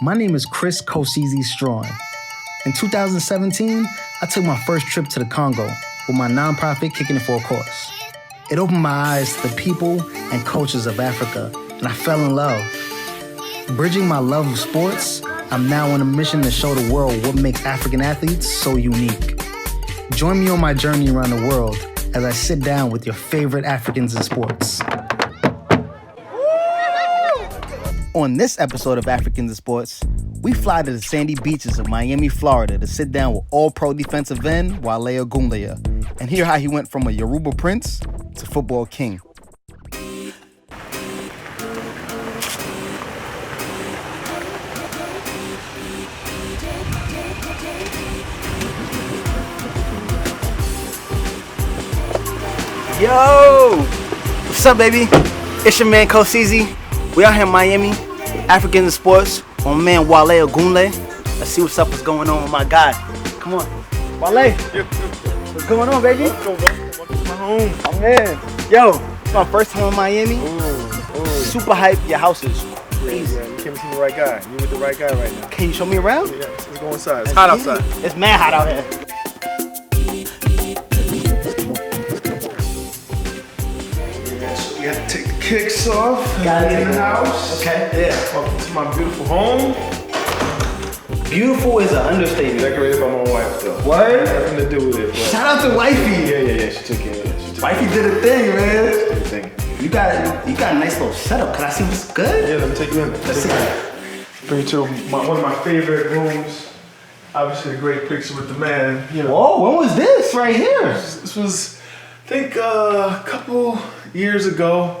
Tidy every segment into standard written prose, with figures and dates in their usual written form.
My name is Chris Kosizi Strong. In 2017, I took my first trip to the Congo with my nonprofit Kicking It for a Cause. It opened my eyes to the people and cultures of Africa, and I fell in love. Bridging my love of sports, I'm now on a mission to show the world what makes African athletes so unique. Join me on my journey around the world as I sit down with your favorite Africans in sports. On this episode of Africans in Sports, we fly to the sandy beaches of Miami, Florida to sit down with all-pro defensive end Wale Ogunleye and hear how he went from a Yoruba prince to football king. Yo! What's up, baby? It's your man, Kosizi. We out here in Miami, Africans in Sports, with my man Wale Ogunleye. Let's see what's up, what's going on with my guy. Come on. Wale, what's going on, baby? Let's go, bro. Welcome to my home. Oh, man. Yo, it's my first time in Miami. Super hype. Your house is crazy. Yeah, you came to see the right guy. You with the right guy right now. Can you show me around? Yeah, let's go inside. It's hot outside. It's mad hot out here. You have to take the kicks off. Gotta get in the it. house. Okay. Yeah. Welcome to my beautiful home. Beautiful is an understatement. Decorated by my wife, though. What? Nothing to do with it. But Shout out to wifey. yeah. She took care of it. Wifey did a thing, man. Everything. You got a nice little setup. Can I see what's good? Yeah, let me take you in. Let's see. Bring you to one of my favorite rooms. Obviously, a great picture with the man. You know. Whoa, when was this right here? This was, I think, a couple years ago.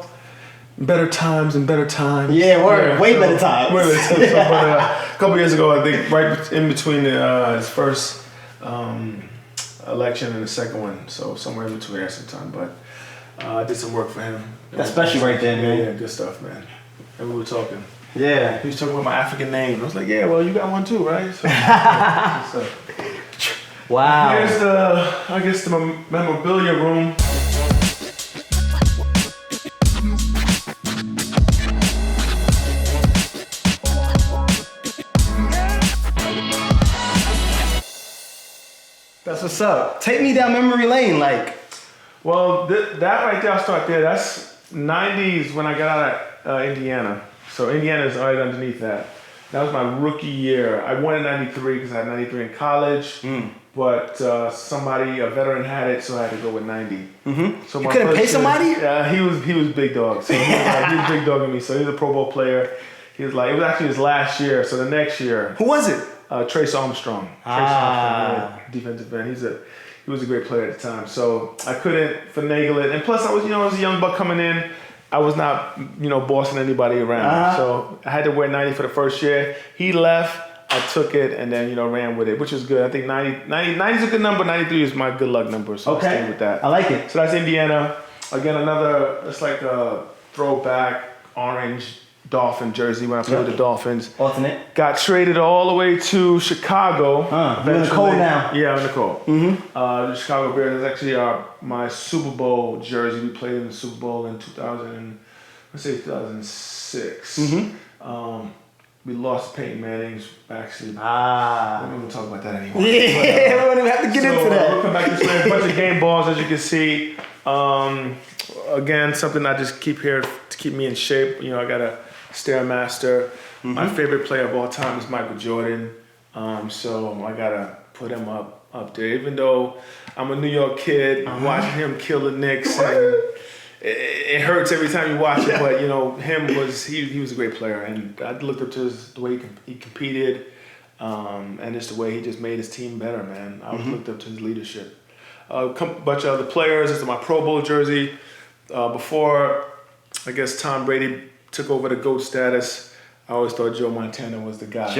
Better times and better times. Yeah, way better times. Way better times. So, but, a couple years ago, I think, right in between his first election and the second one, so somewhere in between there sometime. But I did some work for him. That's special right there, man. Yeah, good stuff, man. And we were talking. Yeah. He was talking about my African name. I was like, yeah, well, you got one too, right? So, Wow. here's the memorabilia room. That's what's up. Take me down memory lane, like. Well, that right there, I'll start there. That's 90s when I got out of Indiana. So Indiana is right underneath that. That was my rookie year. I won in 93 because I had 93 in college. But a veteran had it, so I had to go with 90. Mm-hmm. So you couldn't pay somebody? Yeah, he was big dog. So he was big dogging me. So he was a Pro Bowl player. He was like, it was actually his last year. So the next year. Who was it? Trace Armstrong. Defensive end. He was a great player at the time. So I couldn't finagle it. And plus, I was a young buck coming in. I was not, bossing anybody around. So I had to wear 90 for the first year. He left. I took it and then, ran with it, which was good. I think 90 is a good number. 93 is my good luck number. So okay. I stayed with that. I like it. So that's Indiana. Again, it's like a throwback orange Dolphin jersey when I played with the Dolphins. Alternate. Got traded all the way to Chicago. You're in the cold now. Yeah, I'm in the cold. Mm-hmm. The Chicago Bears is actually my Super Bowl jersey. We played in the Super Bowl in 2006. Mm-hmm. We lost Peyton Manning's actually. We don't even talk about that anymore. Yeah, we don't even have to get into that. We'll come back this way. A bunch of game balls, as you can see. Again, something I just keep here to keep me in shape. I got a Stairmaster. Mm-hmm. My favorite player of all time is Michael Jordan. So I gotta put him up there. Even though I'm a New York kid, watching him kill the Knicks, and it hurts every time you watch it. But he was a great player, and I looked up to the way he competed, and just the way he just made his team better. Man, I looked up to his leadership. A bunch of other players. This is my Pro Bowl jersey. Before, I guess Tom Brady took over the GOAT status, I always thought Joe Montana was the guy.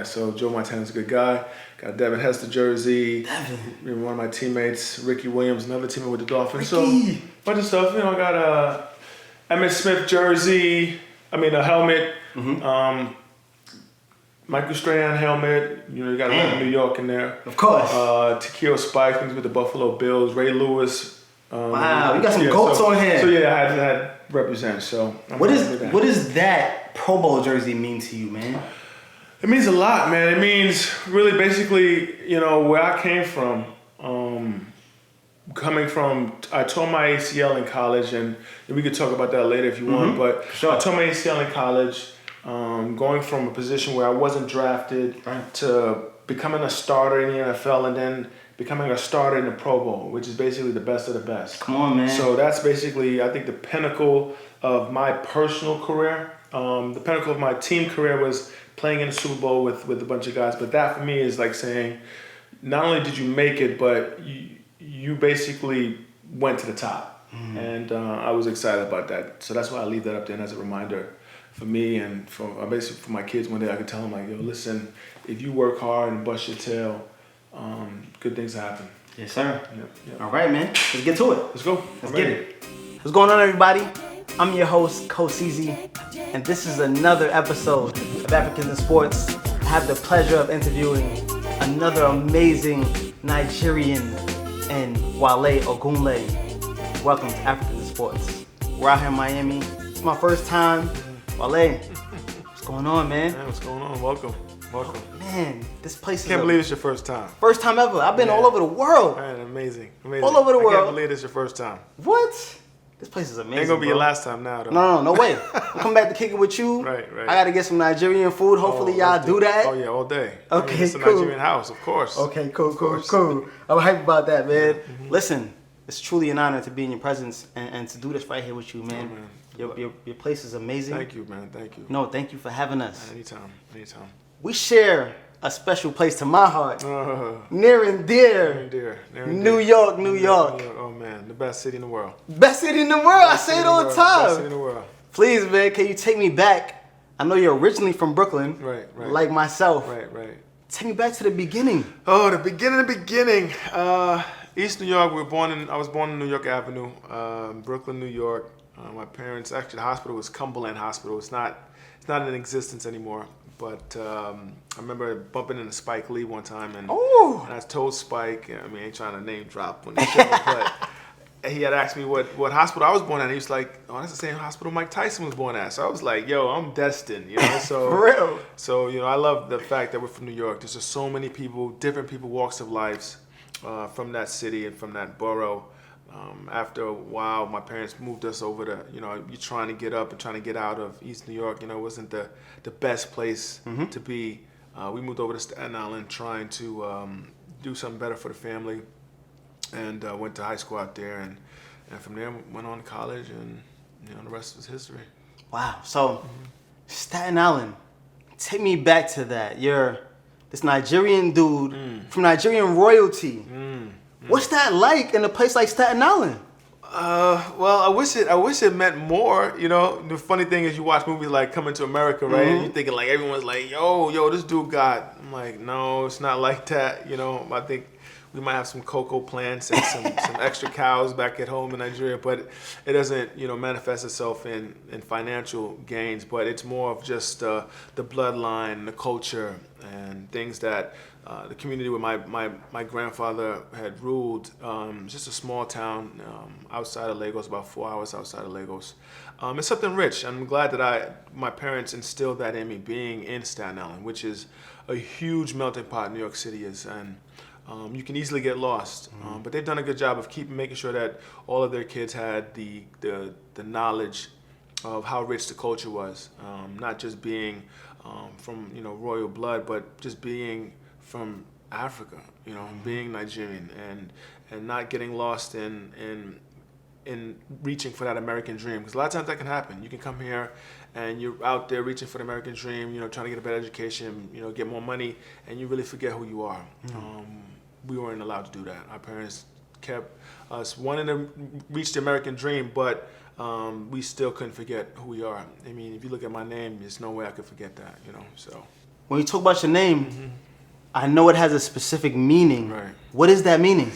So Joe Montana's a good guy. Got a Devin Hester jersey. One of my teammates, Ricky Williams, another teammate with the Dolphins. So bunch of stuff. I got a Emmitt Smith jersey. A helmet. Mm-hmm. Michael Strahan helmet. You got a lot of New York in there. Of course. Takeo Spikes with the Buffalo Bills. Ray Lewis. Wow, you got some goats on here. So yeah, I had represent. So what does that Pro Bowl jersey mean to you, man? It means a lot, man. It means really basically, where I came from. I tore my ACL in college, and we could talk about that later if you want, but Sure. I tore my ACL in college, going from a position where I wasn't drafted to becoming a starter in the NFL and then becoming a starter in the Pro Bowl, which is basically the best of the best. Come on, man. So that's basically, I think, the pinnacle of my personal career. The pinnacle of my team career was playing in the Super Bowl with a bunch of guys, but that for me is like saying, not only did you make it, but you basically went to the top. And I was excited about that. So that's why I leave that up there as a reminder for me and basically for my kids. One day I could tell them, like, yo, listen, if you work hard and bust your tail, good things happen. Yes, sir. Yep. All right, man. Let's get to it. Let's go. Let's get it. What's going on, everybody? I'm your host, Coach CZ, and this is another episode of Africans in Sports. I have the pleasure of interviewing another amazing Nigerian and Wale Ogunleye. Welcome to Africans in Sports. We're out here in Miami. It's my first time. Wale, what's going on, man? Man, what's going on? Welcome. Man, this place is Can't believe it's your first time. first time ever. I've been all over the world. Man, amazing. All over the I world. can't believe it's your first time. What? This place is amazing. Ain't gonna be bro. your last time now, though. No way. I'm coming back to kick it with you. Right. I gotta get some Nigerian food. Hopefully y'all do that. Oh yeah, all day. Okay, it's a cool. Nigerian house, of course. Okay, cool. I'm hyped about that, man. Listen, it's truly an honor to be in your presence and to do this right here with you, man. Your place is amazing. Thank you, man. Thank you. No, thank you for having us. Anytime. We share a special place to my heart. Near and dear. New York. Oh man, the best city in the world. Best city in the world. I say it all the time. Best city in the world. Please, man, can you take me back? I know you're originally from Brooklyn. Right. Like myself. Right. Take me back to the beginning. Oh, the beginning. East New York. I was born in New York Avenue, Brooklyn, New York. My parents, actually, the hospital was Cumberland Hospital. It's not in existence anymore. But I remember bumping into Spike Lee one time, and I told Spike, I ain't trying to name drop on the show, but he had asked me what hospital I was born at. And he was like, oh, that's the same hospital Mike Tyson was born at. So I was like, yo, I'm destined, So For real. So I love the fact that we're from New York. There's just so many people, different people, walks of lives from that city and from that borough. After a while, my parents moved us over to, you're trying to get up and trying to get out of East New York. It wasn't the best place to be. We moved over to Staten Island trying to do something better for the family, and went to high school out there, and from there went on to college, and the rest was history. Wow. So, Staten Island, take me back to that. You're this Nigerian dude from Nigerian royalty. What's that like in a place like Staten Island? Well, I wish it meant more. The funny thing is, you watch movies like Coming to America, right? And you're thinking like everyone's like, yo, this dude got. I'm like, no, it's not like that. I think we might have some cocoa plants and some extra cows back at home in Nigeria, but it doesn't, manifest itself in financial gains. But it's more of just the bloodline, the culture, and things that. The community where my grandfather had ruled, just a small town outside of Lagos, about 4 hours outside of Lagos. It's something rich. I'm glad that my parents instilled that in me, being in Staten Island, which is a huge melting pot New York City is, and you can easily get lost. But they've done a good job of making sure that all of their kids had the knowledge of how rich the culture was, not just being from royal blood, but just being from Africa, being Nigerian, and not getting lost in reaching for that American dream. Because a lot of times that can happen. You can come here and you're out there reaching for the American dream, trying to get a better education, get more money, and you really forget who you are. We weren't allowed to do that. Our parents kept us wanting to reach the American dream, but we still couldn't forget who we are. If you look at my name, there's no way I could forget that, so. When you talk about your name, I know it has a specific meaning. Right. What is that meaning?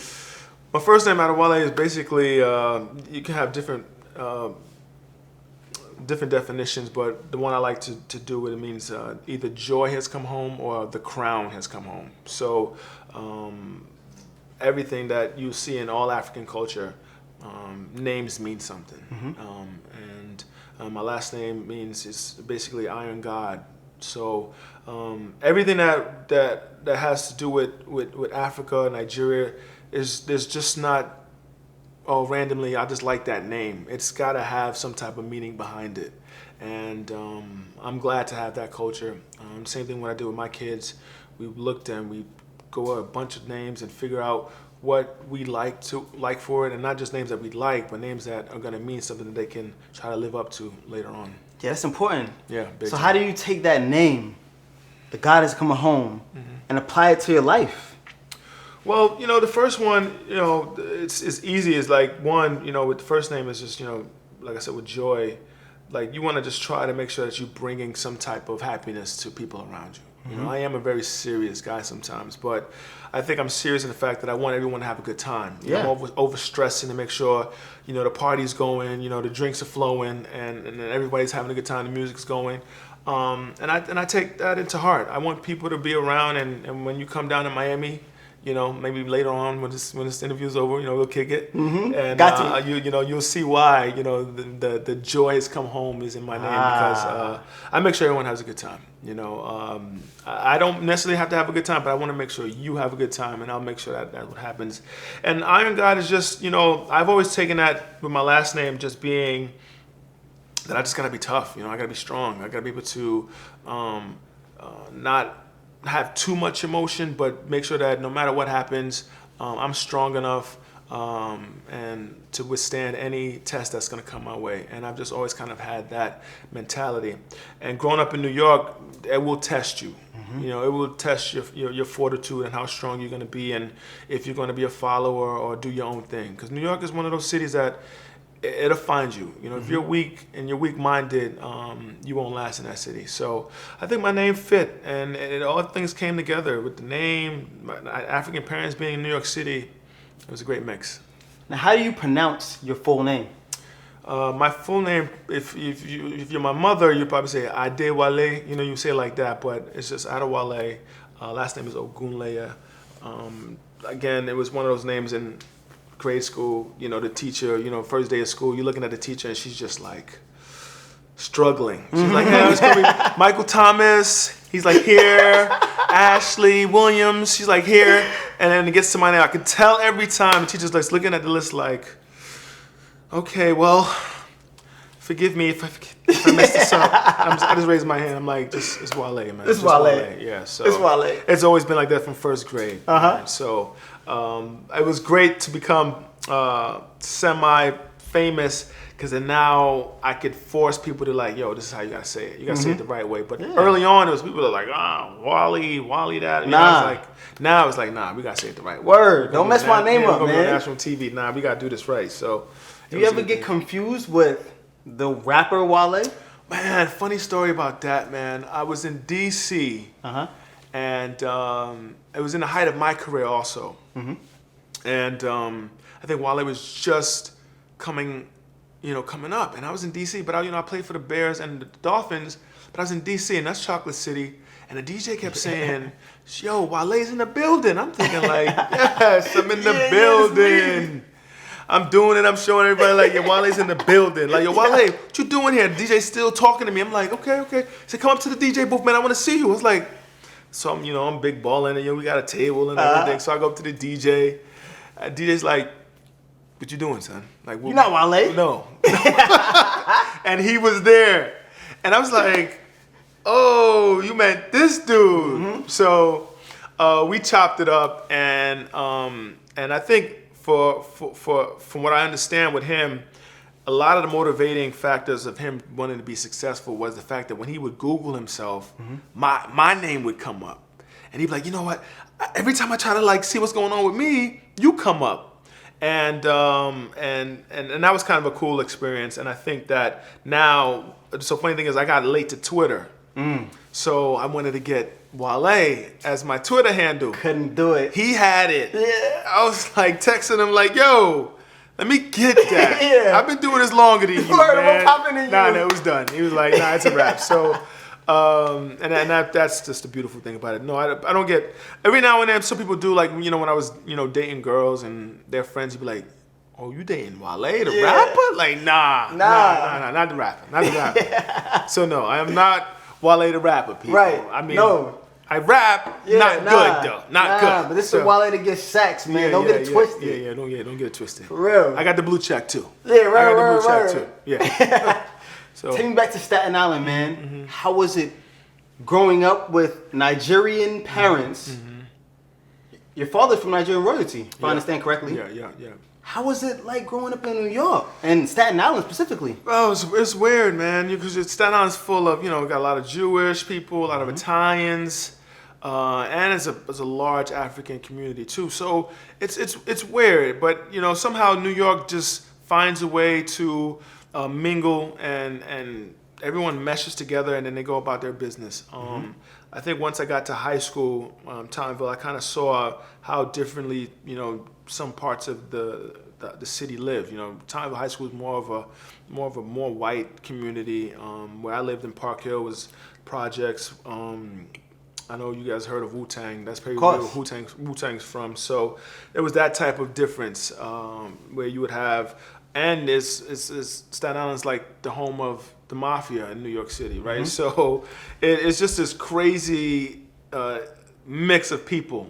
My first name, Wale, is basically, you can have different definitions, but the one I like to do, it means either joy has come home or the crown has come home. So everything that you see in all African culture, names mean something. And my last name means it's basically Iron God. So everything that has to do with Africa, Nigeria, there's just not, oh, randomly, I just like that name. It's got to have some type of meaning behind it. And I'm glad to have that culture. Same thing when I do with my kids. We looked and we go a bunch of names and figure out what we like for it, and not just names that we like, but names that are going to mean something that they can try to live up to later on. Yeah, that's important. Yeah, big So time. how do you take that name, the God Is Coming Home, and apply it to your life? Well, the first one, it's easy. It's like one, with the first name is just, like I said, with joy. Like you want to just try to make sure that you're bringing some type of happiness to people around you. I am a very serious guy sometimes, but I think I'm serious in the fact that I want everyone to have a good time. I'm over stressing to make sure, the party's going, the drinks are flowing, and everybody's having a good time. The music's going, and I take that into heart. I want people to be around, and when you come down to Miami, maybe later on when this interview's over, we'll kick it, and you'll see why, the joy has come home is in my name because I make sure everyone has a good time. I don't necessarily have to have a good time, but I want to make sure you have a good time, and I'll make sure that what happens. And Iron God is just, I've always taken that with my last name just being that I just gotta be tough. I gotta be strong. I gotta be able to not have too much emotion, but make sure that no matter what happens, I'm strong enough and to withstand any test that's going to come my way. And I've just always kind of had that mentality. And growing up in New York, it will test you. It will test your fortitude and how strong you're going to be, and if you're going to be a follower or do your own thing. Because New York is one of those cities that it'll find you. If you're weak and you're weak-minded, you won't last in that city. So I think my name fit, and all things came together with the name, my African parents being in New York City. It was a great mix. Now, how do you pronounce your full name? My full name, if you're my mother, you probably say Ade Wale. You say it like that, but it's just Ade Wale. Last name is Ogunleye. Again, it was one of those names in grade school, the teacher, first day of school, you're looking at the teacher and she's just like struggling. She's like, hey, it's gonna be Michael Thomas. He's like here. Ashley Williams. She's like here. And then it gets to my name. I can tell every time the teacher's like looking at the list like, okay, well, forgive me if I messed this up. I just raised my hand. I'm like, it's Wale, man. It's Wale. Yeah, so it's Wale. It's always been like that from first grade. Right? So it was great to become semi-famous, because then now I could force people to like, yo, this is how you gotta say it. You gotta say it the right way. But early on, it was people that were like, Wale that. Now it's like, nah, we gotta say it the right way. Word, don't mess my name up, man. We're gonna man. go on national TV. Nah, we gotta do this right. So, do you ever get confused with the rapper Wale? Man, funny story about that, man. I was in DC, and it was in the height of my career also. And I think Wale was just coming up, and I was in DC, but I played for the Bears and the Dolphins, but I was in DC, and that's Chocolate City, and the DJ kept saying, yo, Wale's in the building. I'm thinking like, yes, I'm in the building. I'm doing it. I'm showing everybody like, yo, Wale's in the building. Like, yo, Wale, what you doing here? The DJ's still talking to me. I'm like, okay. He said, come up to the DJ booth, man. I want to see you. I was like, so I'm big balling, and we got a table and everything. So I go up to the DJ. DJ's like, what you doing, son? Like, you're not Wale? No. And he was there. And I was like, oh, you meant this dude. So we chopped it up, and I think from what I understand with him, a lot of the motivating factors of him wanting to be successful was the fact that when he would Google himself, my name would come up. And he'd be like, you know what? Every time I try to like see what's going on with me, you come up. And that was kind of a cool experience. And I think that now, so funny thing is I got late to Twitter. So I wanted to get Wale as my Twitter handle. Couldn't do it. He had it. Yeah. I was like texting him like, yo, let me get that. Yeah. I've been doing this longer than you, man. No, it was done. He was like, nah, it's a wrap. So, that's just the beautiful thing about it. No, I don't get, every now and then some people do, like, when I was, dating girls and their friends would be like, oh, you dating Wale, the rapper? Like, nah, not the rapper, not the rapper. So no, I am not Wale the rapper, people. Right. I mean, no. I rap, not good though. Not good. But this is Wale that gets sacks, man. Don't get it twisted. Don't get it twisted. For real. I got the blue check too. Yeah, right, I got the blue right. check too. Yeah. So take me back to Staten Island, man. How was it growing up with Nigerian parents? Your father's from Nigerian royalty, if I understand correctly. Yeah. How was it like growing up in New York and Staten Island specifically? Well, it's weird, man, because Staten Island's full of, got a lot of Jewish people, a lot of Italians, and it's a large African community too. So it's weird, but somehow New York just finds a way to mingle and everyone meshes together and then they go about their business. I think once I got to high school, Townsville, I kind of saw how differently, some parts of the city live. Townsville High School is more of a more white community. Where I lived in Park Hill was projects. I know you guys heard of Wu-Tang. That's probably where Wu-Tang's from. So there was that type of difference where you would have, and it's Staten Island's like the home of the mafia in New York City, right? So it's just this crazy mix of people.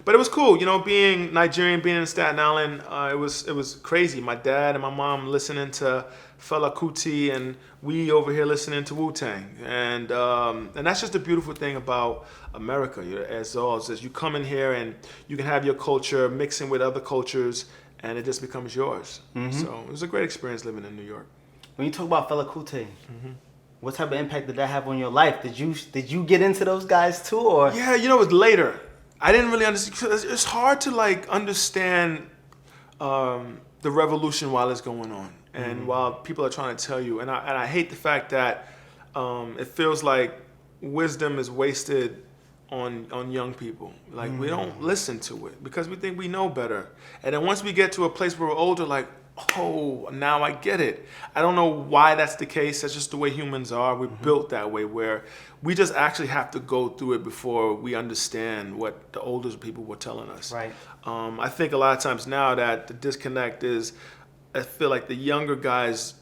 But it was cool, being Nigerian, being in Staten Island. It was crazy. My dad and my mom listening to Fela Kuti, and we over here listening to Wu-Tang, and that's just the beautiful thing about America. As you come in here and you can have your culture mixing with other cultures, and it just becomes yours. So it was a great experience living in New York. When you talk about Fela Kuti, what type of impact did that have on your life? Did you get into those guys too, or? Yeah, it was later. I didn't really understand. It's hard to understand the revolution while it's going on, and while people are trying to tell you. And I hate the fact that it feels like wisdom is wasted on young people. Like we don't listen to it because we think we know better. And then once we get to a place where we're older, like, oh, now I get it. I don't know why that's the case. That's just the way humans are. We're built that way, where we just actually have to go through it before we understand what the older people were telling us. Right. I think a lot of times now that the disconnect is, I feel like the younger guys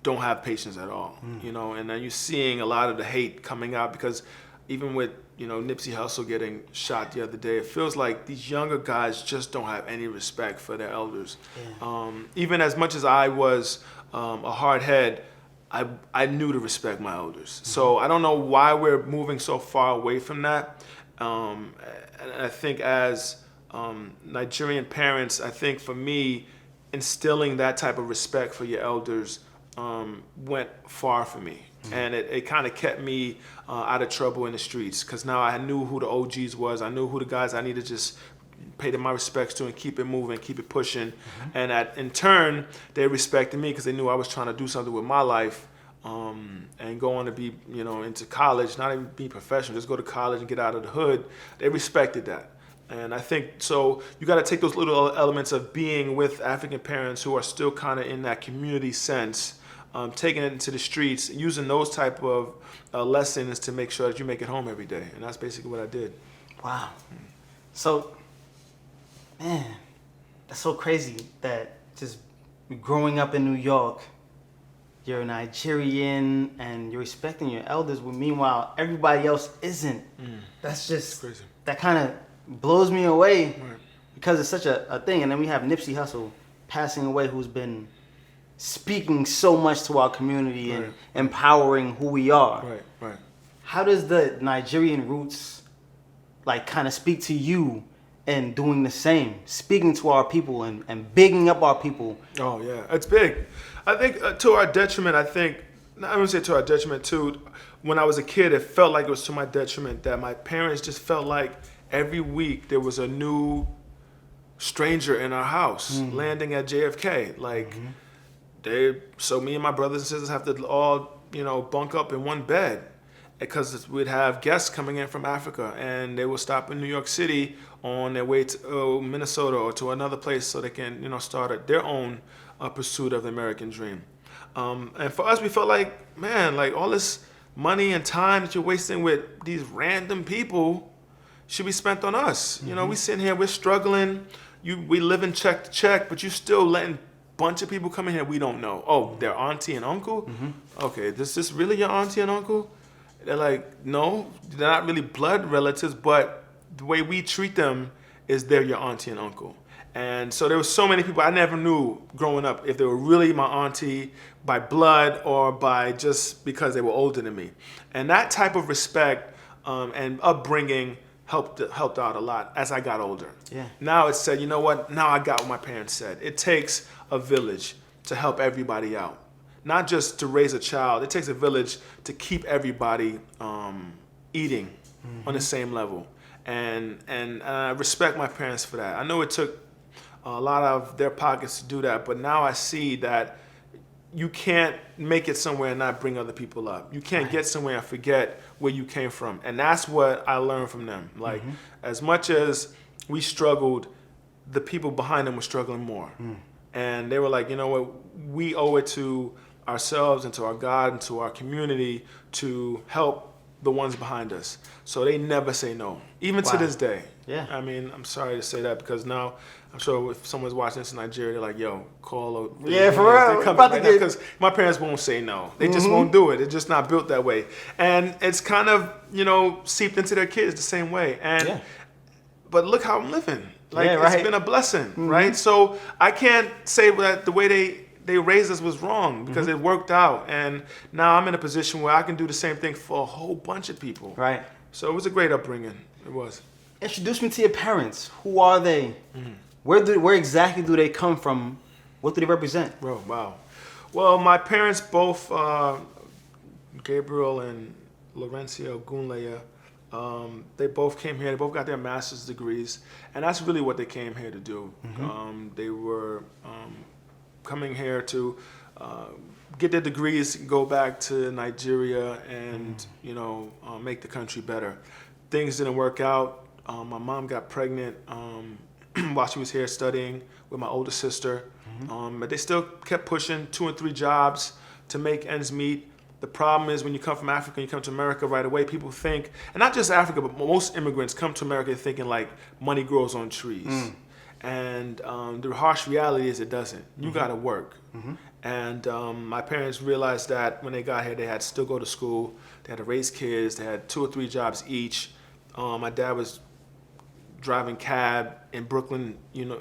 don't have patience at all, and then you're seeing a lot of the hate coming out because even with Nipsey Hussle getting shot the other day, it feels like these younger guys just don't have any respect for their elders. Yeah. Even as much as I was a hard head, I knew to respect my elders. So I don't know why we're moving so far away from that. And I think as Nigerian parents, I think for me, instilling that type of respect for your elders went far for me. And it kind of kept me out of trouble in the streets because now I knew who the OGs was. I knew who the guys I needed to just pay them my respects to and keep it moving, keep it pushing. And in turn, they respected me because they knew I was trying to do something with my life and go on to be, into college, not even be professional, just go to college and get out of the hood. They respected that. And I think, so you got to take those little elements of being with African parents who are still kind of in that community sense, taking it into the streets, using those type of lessons to make sure that you make it home every day. And that's basically what I did. Wow. So, man, that's so crazy that just growing up in New York, you're Nigerian and you're respecting your elders, when meanwhile everybody else isn't. That's just crazy. That kind of blows me away, Right. because it's such a thing. And then we have Nipsey Hussle passing away, who's been speaking so much to our community and empowering who we are. Right. How does the Nigerian roots kind of speak to you and doing the same, speaking to our people and bigging up our people? Oh yeah, it's big. I think to our detriment. I wouldn't say to our detriment too. When I was a kid, it felt like it was to my detriment that my parents just felt like every week there was a new stranger in our house landing at JFK. So me and my brothers and sisters have to all, bunk up in one bed because we'd have guests coming in from Africa and they will stop in New York City on their way to Minnesota or to another place so they can, start their own pursuit of the American dream. And for us, we felt like, man, all this money and time that you're wasting with these random people should be spent on us. We sitting here, we're struggling. We live in check to check, but you still letting bunch of people come in here we don't know. Oh, their auntie and uncle? Okay, this is really your auntie and uncle? They're like, no, they're not really blood relatives, but the way we treat them is they're your auntie and uncle. And so there were so many people I never knew growing up if they were really my auntie by blood or by just because they were older than me. And that type of respect and upbringing helped out a lot as I got older. Yeah. Now it said, you know what? Now I got what my parents said. It takes a village to help everybody out. Not just to raise a child. It takes a village to keep everybody eating on the same level. And I respect my parents for that. I know it took a lot of their pockets to do that, but now I see that you can't make it somewhere and not bring other people up. You can't get somewhere and forget where you came from. And that's what I learned from them. Like, as much as we struggled, the people behind them were struggling more. And they were like, you know what, we owe it to ourselves and to our God and to our community to help the ones behind us. So they never say no, even to this day. Yeah. I mean, I'm sorry to say that because now I'm sure if someone's watching this in Nigeria, they're like, yo, call. Yeah, for real. Because my parents won't say no. They just won't do it. It's just not built that way. And it's kind of, seeped into their kids the same way. And but look how I'm living. Like, it's been a blessing, right? So I can't say that the way they raised us was wrong because it worked out. And now I'm in a position where I can do the same thing for a whole bunch of people. Right. So it was a great upbringing. It was. Introduce me to your parents. Who are they? Where exactly do they come from? What do they represent? Bro, wow. Well, my parents both, Gabriel and Wale Ogunleye, they both came here. They both got their master's degrees. And that's really what they came here to do. They were coming here to get their degrees, go back to Nigeria and, make the country better. Things didn't work out. My mom got pregnant while she was here studying with my older sister. But they still kept pushing 2 and 3 jobs to make ends meet. The problem is when you come from Africa and you come to America right away, people think, and not just Africa, but most immigrants come to America thinking like money grows on trees. And the harsh reality is it doesn't. You gotta work. And my parents realized that when they got here, they had to still go to school. They had to raise kids. They had 2 or 3 jobs each. My dad was driving cab in Brooklyn,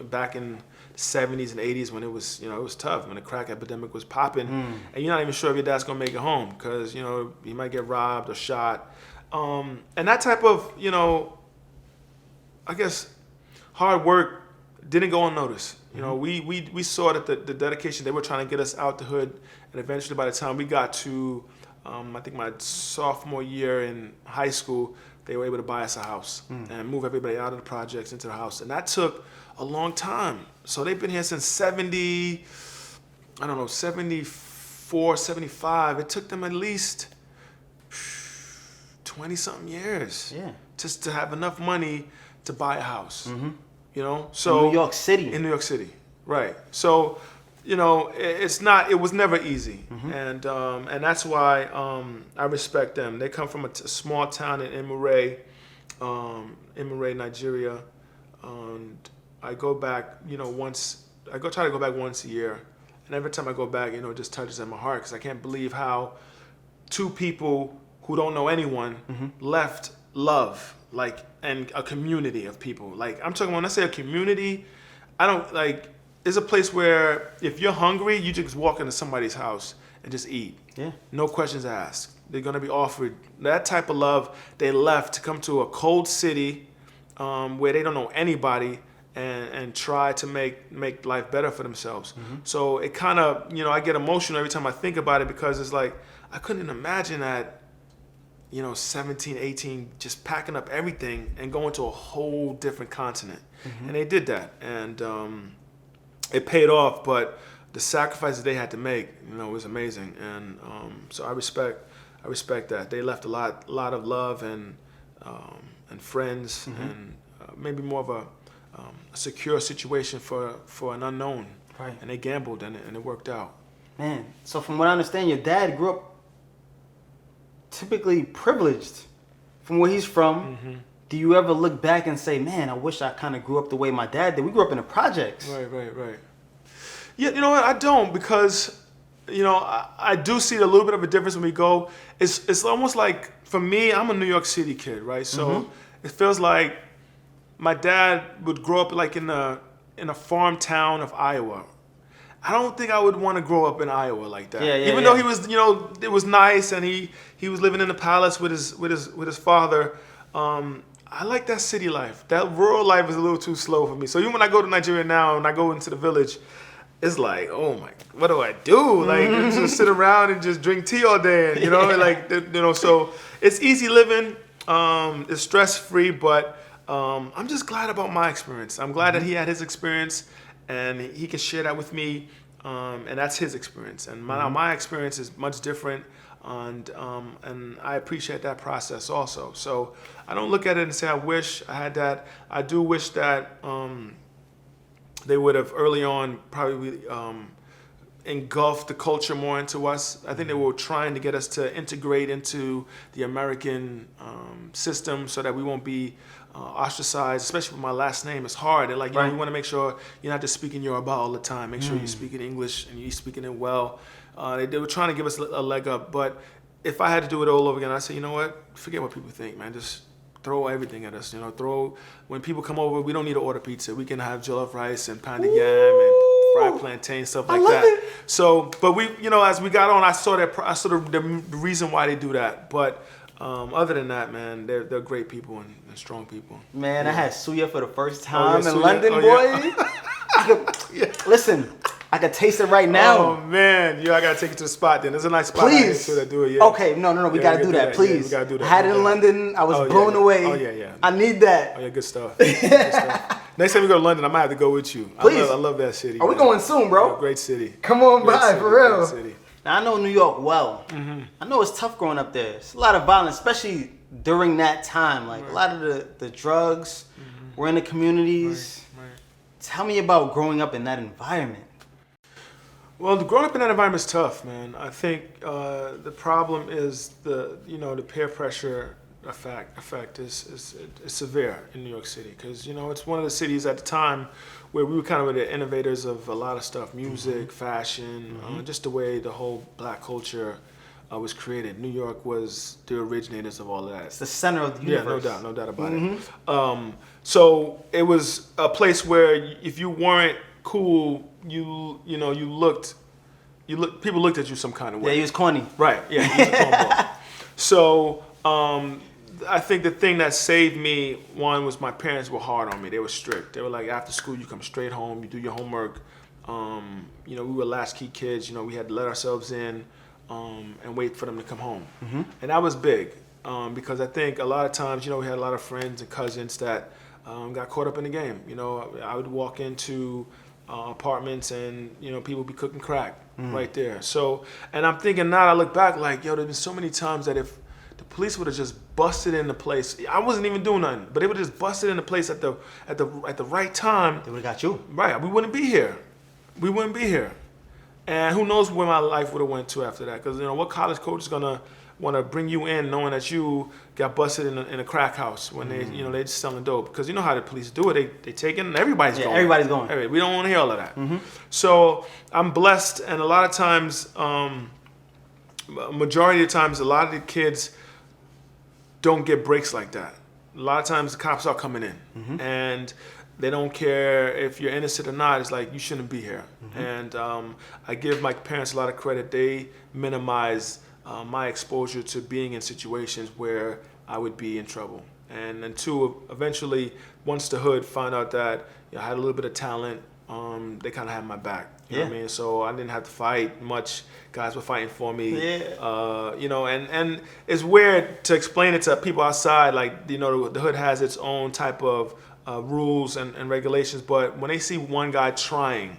back in the 70s and 80s when it was, it was tough, when the crack epidemic was popping. And you're not even sure if your dad's gonna make it home because, he might get robbed or shot. And that type of, I guess, hard work didn't go unnoticed. We saw that the dedication, they were trying to get us out the hood, and eventually by the time we got to, I think my sophomore year in high school, they were able to buy us a house and move everybody out of the projects into the house. And that took a long time. So they've been here since 74, 75. It took them at least 20-something years just to have enough money to buy a house. So in New York City. In New York City, right. So, it was never easy. And that's why I respect them. They come from a small town in Imure, Nigeria. And I go back, try to go back once a year. And every time I go back, it just touches at my heart because I can't believe how 2 people who don't know anyone left love, and a community of people. I'm talking, when I say a community, it's a place where if you're hungry, you just walk into somebody's house and just eat. Yeah. No questions asked. They're gonna be offered that type of love. They left to come to a cold city where they don't know anybody and try to make life better for themselves. So it kind of, I get emotional every time I think about it because it's like, I couldn't imagine that, 17, 18, just packing up everything and going to a whole different continent. And they did that. And it paid off, but the sacrifices they had to make, was amazing. And so I respect that. They left a lot of love and friends and maybe more of a secure situation for an unknown. Right. And they gambled and it worked out. Man, so from what I understand, your dad grew up typically privileged from where he's from. Do you ever look back and say, man, I wish I kind of grew up the way my dad did? We grew up in the projects. Right. Yeah, you know what? I don't, because I do see a little bit of a difference when we go. It's almost like, for me, I'm a New York City kid, right? So it feels like my dad would grow up like in a farm town of Iowa. I don't think I would want to grow up in Iowa like that. Even though he was, it was nice, and he was living in the palace with his father. I like that city life. That rural life is a little too slow for me. So even when I go to Nigeria now and I go into the village, it's like, oh my, what do I do? Like, just sit around and just drink tea all day, so it's easy living. It's stress free, but I'm just glad about my experience. I'm glad that he had his experience, and he can share that with me, and that's his experience. And my experience is much different, and I appreciate that process also. So I don't look at it and say, I wish I had that. I do wish that they would have early on probably engulfed the culture more into us. I think they were trying to get us to integrate into the American system so that we won't be ostracized, especially with my last name. It's hard. They're like, we want to make sure you're not just speaking Yoruba all the time. Make sure you're speaking English and you're speaking it well. They were trying to give us a leg up. But if I had to do it all over again, I'd say, you know what? Forget what people think, man. Just throw everything at us. When people come over, we don't need to order pizza. We can have jollof rice and pounded yam and fried plantain, stuff like that. It. So, but we, as we got on, I saw the reason why they do that. But other than that, man, they're great people and strong people. Man, I had suya for the first time in London, boy. Listen, I can taste it right now. Oh man, I gotta take it to the spot. Then there's a nice spot. Please, that do it. Yeah. Okay, no, we gotta do that. Please, we gotta do that. I had it in London. I was blown away. Oh yeah. I need that. Oh yeah, good stuff. Good stuff. Next time we go to London, I might have to go with you. Please, I love that city. Are we going soon, bro? Yeah, great city. Come on by, for real. Great city. Now I know New York well. I know it's tough growing up there. It's a lot of violence, especially during that time. Like a lot of the drugs were in the communities. Right. Tell me about growing up in that environment. Well, growing up in that environment is tough, man. I think the problem is the peer pressure effect is severe in New York City, because it's one of the cities at the time where we were kind of the innovators of a lot of stuff, music, fashion, just the way the whole black culture was created. New York was the originators of all of that. It's the center of the universe. Yeah, no doubt about it. So it was a place where if you weren't cool, people looked at you some kind of way. Yeah, he was corny. Right. Yeah, he was a cornball. So I think the thing that saved me, one, was my parents were hard on me. They were strict. They were like, after school, you come straight home, you do your homework. We were latchkey kids. We had to let ourselves in and wait for them to come home. And that was big because I think a lot of times, we had a lot of friends and cousins that got caught up in the game. I would walk into apartments and people be cooking crack right there. So, and I'm thinking now, I look back like, there's been so many times that if the police would have just busted in the place, I wasn't even doing nothing, but they would have just busted in the place at the right time. They would have got you. Right, we wouldn't be here. And who knows where my life would have went to after that? Because what college coach is gonna want to bring you in knowing that you got busted in a crack house when they they just selling dope? Because you know how the police do it. They take it and everybody's going. Everybody's going. We don't want to hear all of that. So I'm blessed, and a lot of times, majority of the times, a lot of the kids don't get breaks like that. A lot of times the cops are coming in and they don't care if you're innocent or not. It's like, you shouldn't be here. And I give my parents a lot of credit. They minimize my exposure to being in situations where I would be in trouble. And then two, eventually, once the hood found out that I had a little bit of talent, they kind of had my back. You know what I mean? So I didn't have to fight much. Guys were fighting for me. And it's weird to explain it to people outside. Like, the hood has its own type of rules and regulations. But when they see one guy trying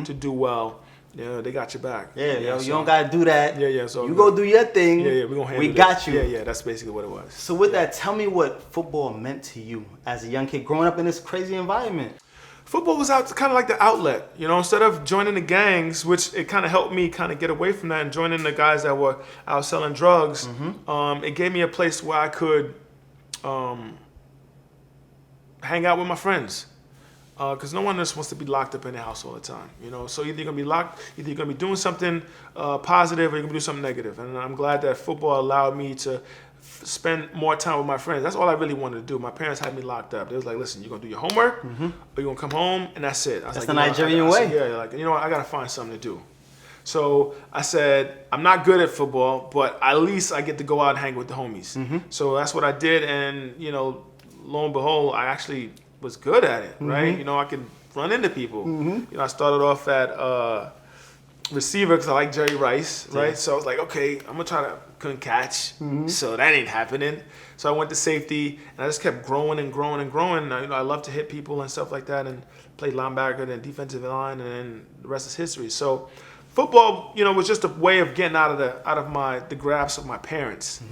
to do well, they got your back. You don't gotta do that. So you go do your thing. We're gonna handle We got you. That's basically what it was. So with that, tell me what football meant to you as a young kid growing up in this crazy environment. Football was kind of like the outlet, instead of joining the gangs, which it kind of helped me kind of get away from that and joining the guys that were out selling drugs. It gave me a place where I could hang out with my friends. because no one just wants to be locked up in their house all the time. So either you're gonna be locked, either you're gonna be doing something positive, or you're gonna do something negative. And I'm glad that football allowed me to spend more time with my friends. That's all I really wanted to do. My parents had me locked up. They was like, listen, you're gonna do your homework, or you're gonna come home, and that's it. I was That's like, the Nigerian way. Yeah, like, what, I gotta find something to do. So I said, I'm not good at football, but at least I get to go out and hang with the homies. So that's what I did, and lo and behold, I actually was good at it, right? I could run into people. I started off at receiver because I like Jerry Rice, right? So I was like, okay, I'm gonna try to couldn't catch, so that ain't happening. So I went to safety, and I just kept growing and growing and growing. I love to hit people and stuff like that, and played linebacker and defensive line, and then the rest is history. So football, was just a way of getting out of the grasp of my parents,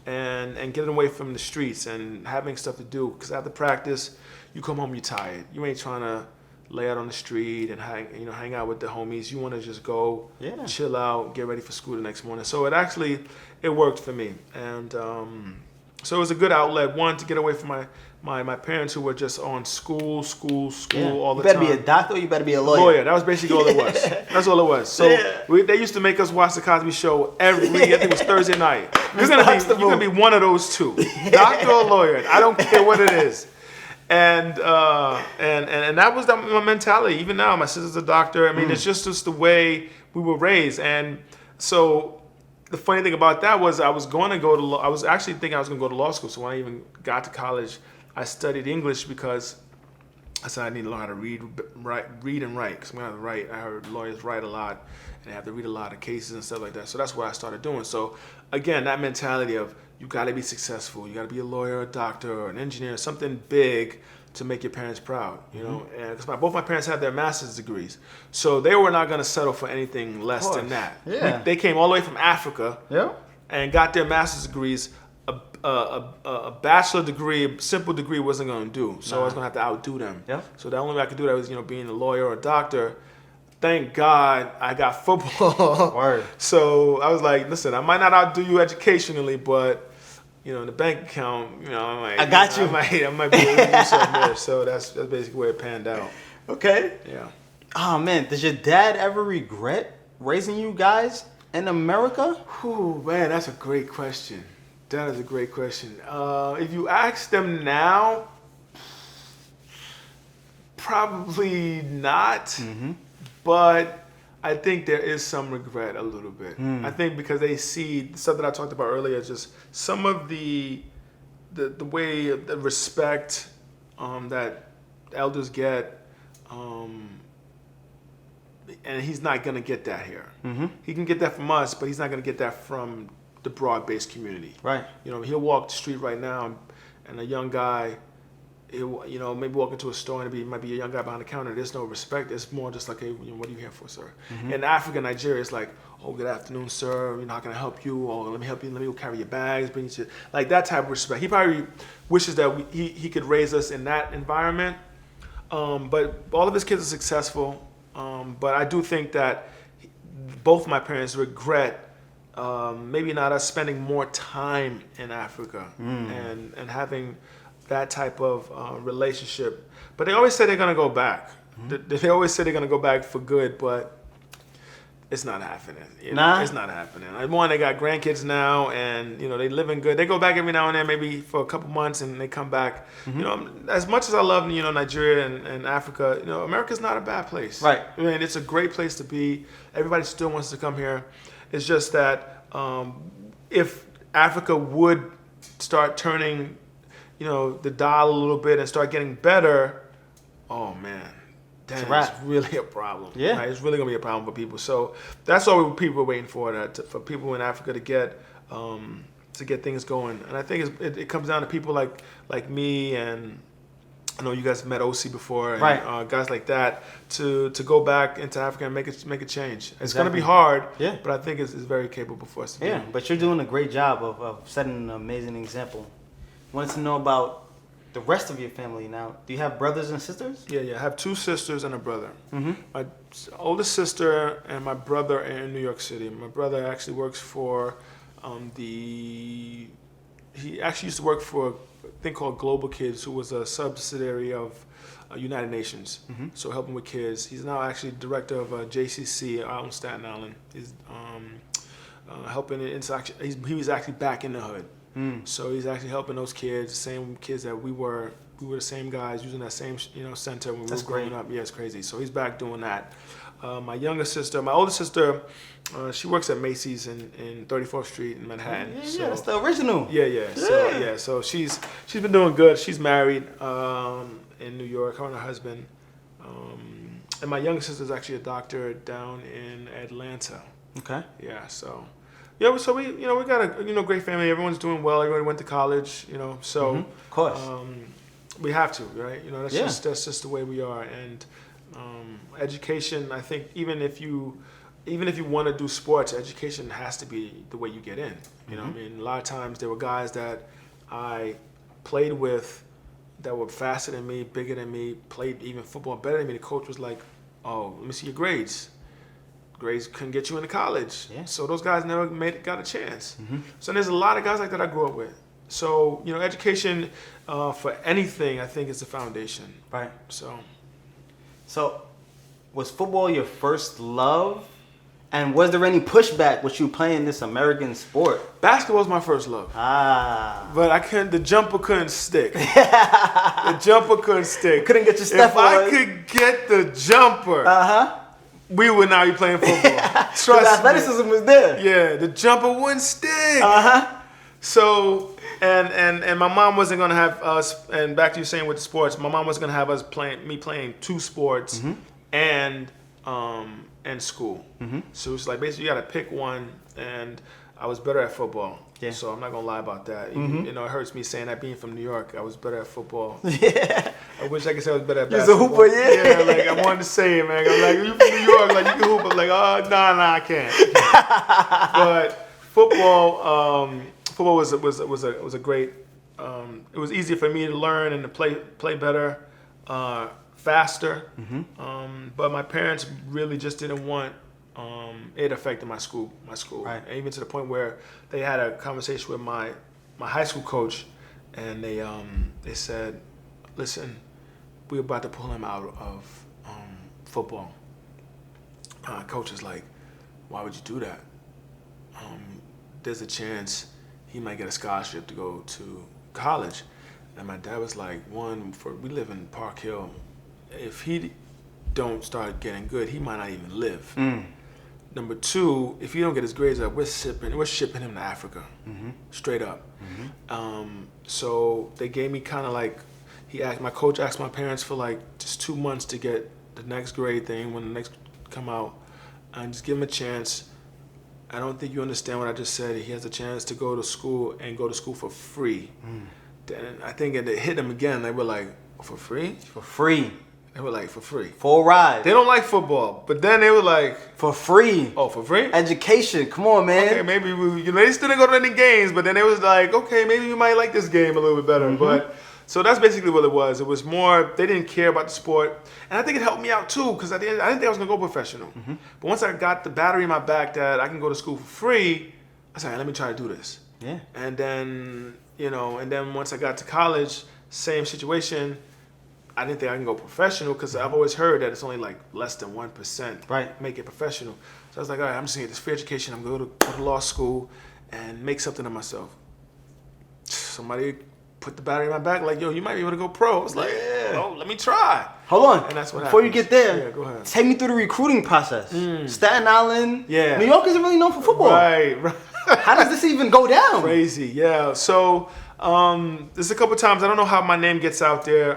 and getting away from the streets and having stuff to do. Because after practice, you come home, you're tired. You ain't trying to lay out on the street and hang out with the homies. You want to just go, chill out, get ready for school the next morning. So it worked for me, and so it was a good outlet. One, to get away from my parents who were just on school all the time. You better be a doctor, or you better be a lawyer. Lawyer. That was basically all it was. That's all it was. So they used to make us watch the Cosby Show I think it was Thursday night. You're gonna be one of those two, doctor or lawyer. I don't care what it is. And that was my mentality. Even now, my sister's a doctor. I mean, it's just the way we were raised. And so the funny thing about that was I was actually thinking I was going to go to law school. So when I even got to college, I studied English because I said I need to learn how to read and write. Because I'm going to have to write. I heard lawyers write a lot, and they have to read a lot of cases and stuff like that. So that's what I started doing. So again, that mentality of you got to be successful. You got to be a lawyer, a doctor, or an engineer, something big to make your parents proud. And because both my parents had their master's degrees, so they were not going to settle for anything less than that. Yeah. They came all the way from Africa, and got their master's degrees. A bachelor degree, a simple degree, wasn't going to do. So I was going to have to outdo them. So the only way I could do that was being a lawyer or a doctor. Thank God I got football. Word. So I was like, listen, I might not outdo you educationally, but in the bank account, I got you. I might be able to do something there. So that's basically where it panned out. Okay. Yeah. Oh man, does your dad ever regret raising you guys in America? Whew, man, that's a great question. That is a great question. If you ask them now, probably not. But I think there is some regret a little bit. I think because they see the stuff that I talked about earlier, just some of the way the respect that elders get, and he's not gonna get that here. He can get that from us, but he's not gonna get that from the broad-based community. Right. He'll walk the street right now, and a young guy. He'll maybe walk into a store and might be a young guy behind the counter. There's no respect. It's more just like, hey, what are you here for, sir? In Africa, Nigeria, it's like, oh, good afternoon, sir. How can I help you? Or let me help you. Let me go carry your bags. Bring you to like that type of respect. He probably wishes that he could raise us in that environment. But all of his kids are successful. But I do think that both my parents regret maybe not us spending more time in Africa and having that type of relationship. But they always say they're going to go back. They always say they're going to go back for good, but it's not happening. It's not happening. One, they got grandkids now, and they living good. They go back every now and then, maybe for a couple months, and they come back. As much as I love Nigeria and Africa, America's not a bad place. Right. I mean, it's a great place to be. Everybody still wants to come here. It's just that if Africa would start turning the dial a little bit and start getting better, oh man, it's really a problem. Yeah, right? It's really gonna be a problem for people. So that's all people are waiting for for people in Africa to get things going. And I think it comes down to people like me, and I know you guys met OC before, and guys like that to go back into Africa and make a change. It's gonna be hard, but I think it's very capable for us to do. Yeah, but you're doing a great job of setting an amazing example. Wanted to know about the rest of your family now. Do you have brothers and sisters? Yeah. I have two sisters and a brother. My oldest sister and my brother are in New York City. My brother actually works for he actually used to work for thing called Global Kids, who was a subsidiary of United Nations. So helping with kids. He's now actually director of JCC out in Staten Island. He's helping he was actually back in the hood. So he's actually helping those kids, the same kids that we were the same guys using that same center when we were growing up. Yeah, it's crazy. So he's back doing that. My older sister, she works at Macy's in 34th Street in Manhattan. Yeah, that's the original. Yeah. So she's been doing good. She's married in New York, her and her husband. And my younger sister's actually a doctor down in Atlanta. Okay. Yeah. So we got a great family. Everyone's doing well. Everybody went to college. So of course. We have to, right? That's just the way we are. And education, I think, even if you want to do sports, education has to be the way you get in. I mean, a lot of times there were guys that I played with that were faster than me, bigger than me, played even football better than me. The coach was like, "Oh, let me see your grades." Grades couldn't get you into college. Yeah. So those guys never got a chance. So there's a lot of guys like that I grew up with. So, education for anything, I think, is the foundation. Right. So was football your first love? And was there any pushback with you playing this American sport? Basketball was my first love. But the jumper couldn't stick. Couldn't get your step If on. I could get the jumper, we would now be playing football. Trust me. Athleticism was there. Yeah, the jumper wouldn't stick. So, and my mom wasn't gonna have us. And back to you saying with the sports, my mom was gonna have us playing two sports and school. So it's like basically you got to pick one, and I was better at football. Yeah. So I'm not gonna lie about that. It hurts me saying that being from New York, I was better at football. Yeah. I wish I could say I was better at You was a basketball. hooper, yeah. Yeah, like I wanted to say it, man. I'm like, you from New York, like you can hoop. I'm like, oh, nah, I can't. But football was a great. It was easier for me to learn and to play better, faster. But my parents really just didn't want. It affected my school. Right. And even to the point where they had a conversation with my high school coach, and they said, "Listen, we're about to pull him out of football." Coach is like, "Why would you do that? There's a chance he might get a scholarship to go to college." And my dad was like, we live in Park Hill. If he don't start getting good, he might not even live. Number two, if he don't get his grades up, we're shipping him to Africa, straight up. So they gave me kind of like, my coach asked my parents for like just 2 months to get the next grade thing when the next come out, and just give him a chance. I don't think you understand what I just said. He has a chance to go to school for free. Then I think it hit them again. They were like, for free? For free. They were like, for free. Full ride. They don't like football, but then they were like, for free. Oh, for free? Education. Come on, man. Okay, maybe they still didn't go to any games, but then they was like, okay, maybe you might like this game a little bit better. But so that's basically what it was. It was more, they didn't care about the sport. And I think it helped me out too, because I didn't think I was going to go professional. But once I got the battery in my back that I can go to school for free, I said, let me try to do this. Yeah. And then, once I got to college, same situation. I didn't think I can go professional because I've always heard that it's only like less than 1% make it professional. So I was like, all right, I'm just going to get this free education. I'm going to go to law school and make something of myself. Somebody put the battery in my back like, yo, you might be able to go pro. I was like, oh, let me try. Hold on. And that's what Before you happens. get there, Yeah, go ahead. take me through the recruiting process. Staten Island. Yeah. New York isn't really known for football. Right. How does this even go down? Crazy, yeah. So there's a couple times, I don't know how my name gets out there,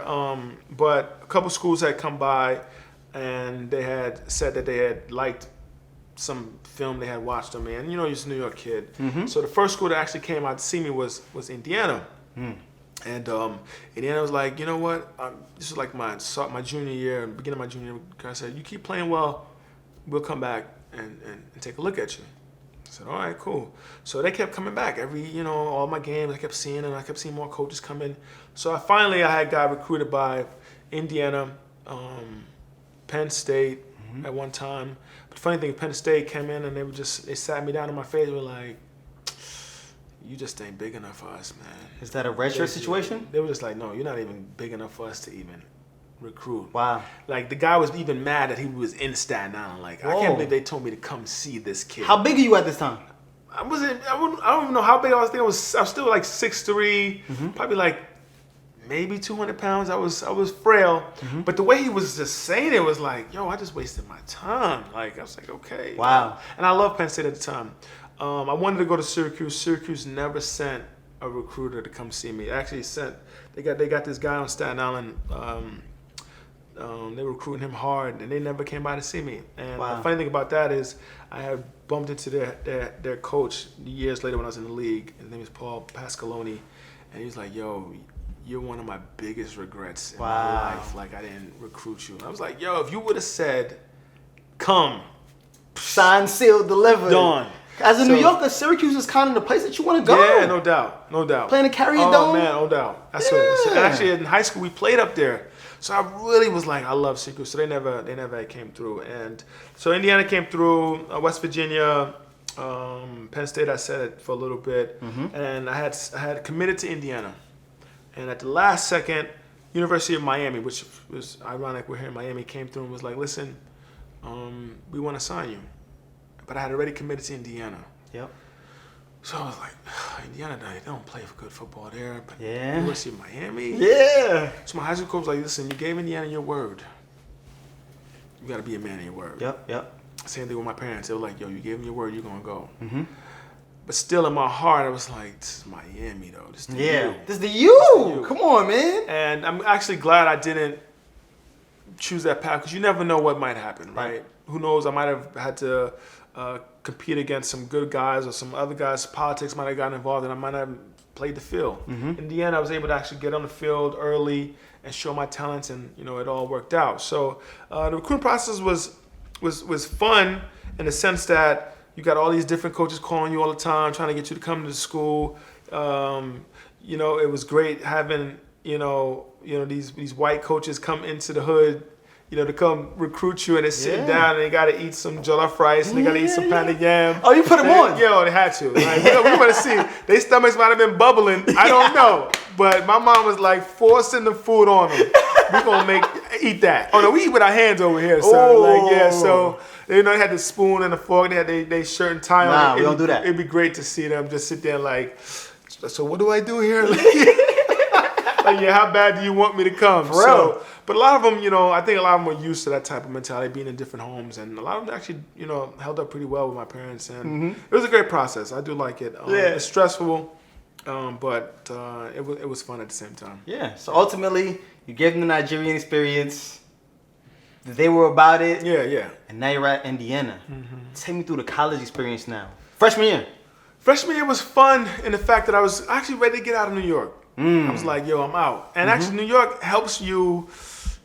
but a couple schools had come by and they had said that they had liked some film they had watched of me. And you're just a New York kid. So the first school that actually came out to see me was Indiana. And Indiana was like, you know what? This is like my junior year, beginning of my junior year. I said, you keep playing well, we'll come back and take a look at you. I said, all right, cool. So they kept coming back all my games. I kept seeing them. I kept seeing more coaches come in. So I had got recruited by Indiana, Penn State at one time. But the funny thing, Penn State came in and they sat me down in my face. They were like, you just ain't big enough for us, man. Is that a redshirt situation? They were just like, no, you're not even big enough for us to even recruit. Wow. Like, the guy was even mad that he was in Staten Island. Like, I can't believe they told me to come see this kid. How big are you at this time? I don't even know how big I was. I was still like 6'3", probably like maybe 200 pounds. I was frail, but the way he was just saying it was like, yo, I just wasted my time. Like, I was like, okay. Wow. And I loved Penn State at the time. I wanted to go to Syracuse. Syracuse never sent a recruiter to come see me. Actually sent, they got this guy on Staten Island. They were recruiting him hard, and they never came by to see me. And the funny thing about that is, I had bumped into their coach years later when I was in the league. His name is Paul Pascaloni, and he was like, "Yo, you're one of my biggest regrets in my life. Like, I didn't recruit you." And I was like, "Yo, if you would have said, come, signed, sealed, delivered, done." As a New Yorker, Syracuse is kind of the place that you want to go. Yeah, no doubt. Playing the Carrier Dome. Oh man, no doubt. That's what. Actually, in high school we played up there. So I really was like, I love Syracuse. So they never came through. And so Indiana came through, West Virginia, Penn State. I said it for a little bit, and I had committed to Indiana. And at the last second, University of Miami, which was ironic, we're here in Miami, came through and was like, listen, we want to sign you. But I had already committed to Indiana. Yep. So I was like, Indiana, they don't play for good football there. But yeah. University of Miami? Yeah. So my high school coach was like, listen, you gave Indiana your word. You got to be a man of your word. Yep. Same thing with my parents. They were like, yo, you gave them your word, you're going to go. But still in my heart, I was like, this is Miami, though. This is the U. This is the U. Come on, man. And I'm actually glad I didn't choose that path, because you never know what might happen, right? Who knows? I might have had to compete against some good guys, or some other guys. Politics might have gotten involved, and I might not have played the field. In the end, I was able to actually get on the field early and show my talents, and it all worked out. So the recruiting process was fun in the sense that you got all these different coaches calling you all the time, trying to get you to come to the school. It was great having these white coaches come into the hood, to come recruit you, and they're sitting down and they got to eat some jollof rice and they got to eat some pounded yam. Oh, you put them on? They had to. Like, we want to see. Their stomachs might have been bubbling. I don't know. But my mom was like forcing the food on them. We're going to eat that. Oh, no, we eat with our hands over here. So, so they had the spoon and the fork. They had their shirt and tie on. Nah, we don't do that. It'd be great to see them just sit there like, so what do I do here? How bad do you want me to come? For real. But a lot of them, I think a lot of them were used to that type of mentality, being in different homes, and a lot of them actually, held up pretty well with my parents, and it was a great process. I do like it. It's stressful, but it was fun at the same time. Yeah. So ultimately, you gave them the Nigerian experience. They were about it. Yeah. And now you're at Indiana. Take me through the college experience now. Freshman year. Freshman year was fun in the fact that I was actually ready to get out of New York. I was like, yo, I'm out. And actually, New York helps you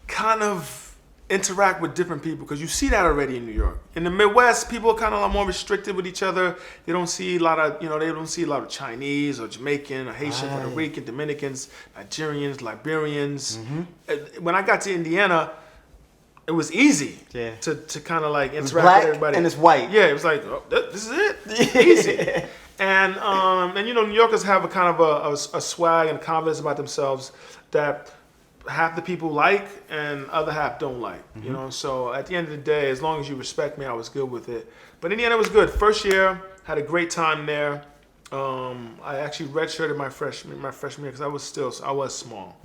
kind of interact with different people, because you see that already in New York. In the Midwest, people are kind of a lot more restricted with each other. They don't see a lot of Chinese or Jamaican or Haitian, Puerto Rican, Dominicans, Nigerians, Liberians. When I got to Indiana, it was easy to kind of like interact black with everybody. And it's white. Yeah, it was like, this is it. Easy. And New Yorkers have a kind of a swag and confidence about themselves that half the people like and other half don't like. So at the end of the day, as long as you respect me, I was good with it. But Indiana was good. First year, had a great time there. I actually redshirted my freshman year because I was small.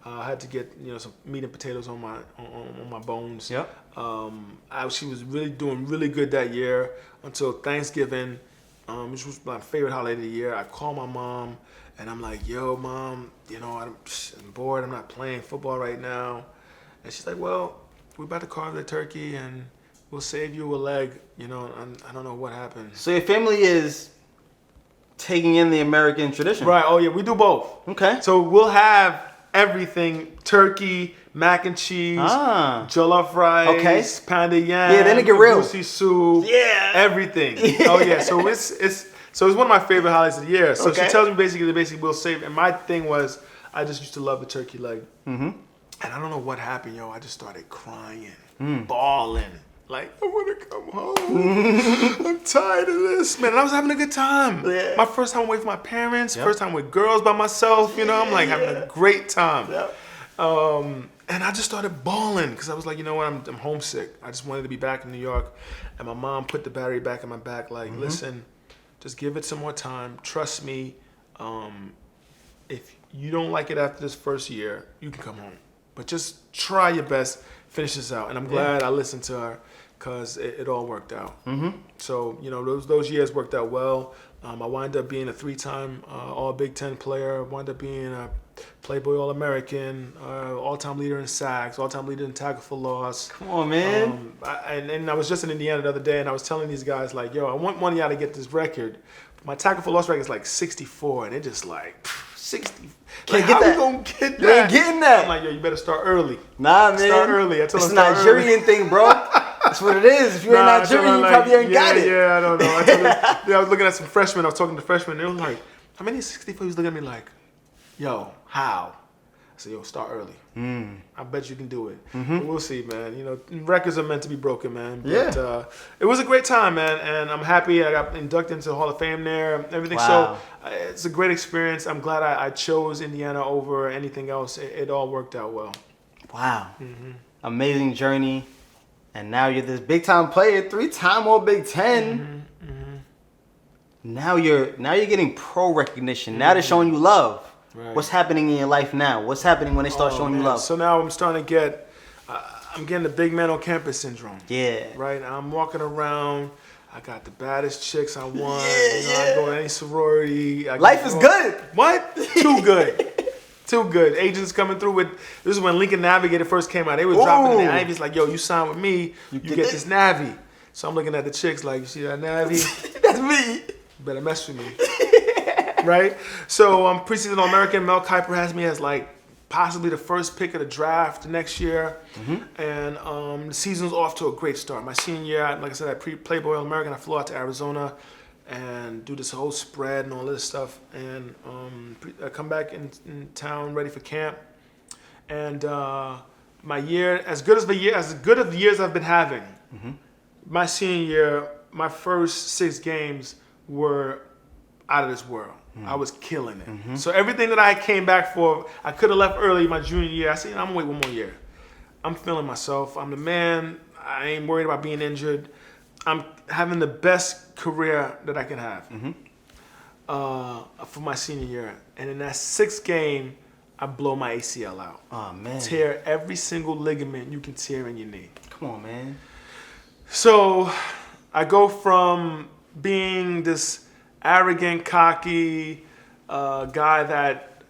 I had to get some meat and potatoes on my bones. She was really doing really good that year until Thanksgiving, which was my favorite holiday of the year. I called my mom and I'm like, yo, Mom, I'm bored. I'm not playing football right now. And she's like, well, we're about to carve the turkey and we'll save you a leg. I don't know what happened. So your family is taking in the American tradition. Right. Oh, yeah. We do both. Okay. So we'll have everything: turkey, mac and cheese, jollof rice, pounded yam. Yeah, then it get real. Goosey soup. Yeah. Everything. Oh, yeah. So it's one of my favorite holidays of the year. So she tells me basically we'll save. And my thing was, I just used to love the turkey leg. And I don't know what happened, I just started crying, bawling. Like, I want to come home. I'm tired of this, man. And I was having a good time. Yeah. My first time away from my parents, first time with girls by myself, you know, I'm like having a great time. Yep. And I just started bawling because I was like, you know what, I'm homesick. I just wanted to be back in New York. And my mom put the battery back in my back, like, listen, just give it some more time. Trust me. If you don't like it after this first year, you can come home. But just try your best, finish this out. And I'm glad I listened to her because it all worked out. So, you know, those years worked out well. I wound up being a 3-time All Big Ten player. Wound up being a Playboy All-American, all-time leader in sacks, all-time leader in tackle for loss. Come on, man. And I was just in Indiana the other day, and I was telling these guys, like, yo, I want one of y'all to get this record. My tackle for loss record is like 64, and they're just like, 60. Like, how we gonna get that? You ain't getting that. I'm like, yo, you better start early. Nah, man. Start early. I tell it's them a start Nigerian early. thing, bro. That's what it is. If you ain't Nigerian, you probably ain't got it. Yeah, I don't know. I was looking at some freshmen. I was talking to freshmen. They were like, how many is 64? He was looking at me like, yo, how? I said, yo, start early. I bet you can do it. But we'll see, man. You know, records are meant to be broken, man. But, it was a great time, man. And I'm happy I got inducted into the Hall of Fame there. Everything. Wow. So it's a great experience. I'm glad I chose Indiana over anything else. It all worked out well. Wow. Amazing journey. And now you're this big time player, 3-time All Big Ten. Now you're getting pro recognition. Now they're showing you love. Right. What's happening in your life now? What's happening when they start showing you love? So now I'm starting to get, I'm getting the big man on campus syndrome. Yeah. Right? I'm walking around. I got the baddest chicks I want. I go to any sorority. Life is good. What? Too good. Too good. Agents coming through with, this is when Lincoln Navigator first came out. They was dropping the Navies like, yo, you sign with me, you get this Navy. So I'm looking at the chicks like, you see that Navy? That's me. You better mess with me. Right? So preseason All-American, Mel Kiper has me as like possibly the first pick of the draft next year. And the season's off to a great start. My senior year, like I said, I Playboy All-American. I flew out to Arizona and do this whole spread and all this stuff. And I come back in town ready for camp. And my year, as good of the years I've been having, my senior year, my first 6 games were out of this world. I was killing it. So everything that I came back for, I could have left early my junior year. I said, I'm gonna wait one more year. I'm feeling myself. I'm the man. I ain't worried about being injured. I'm having the best career that I can have for my senior year. And in that 6th game, I blow my ACL out. Oh, man. Tear every single ligament you can tear in your knee. Come on, man. So I go from being this arrogant, cocky guy that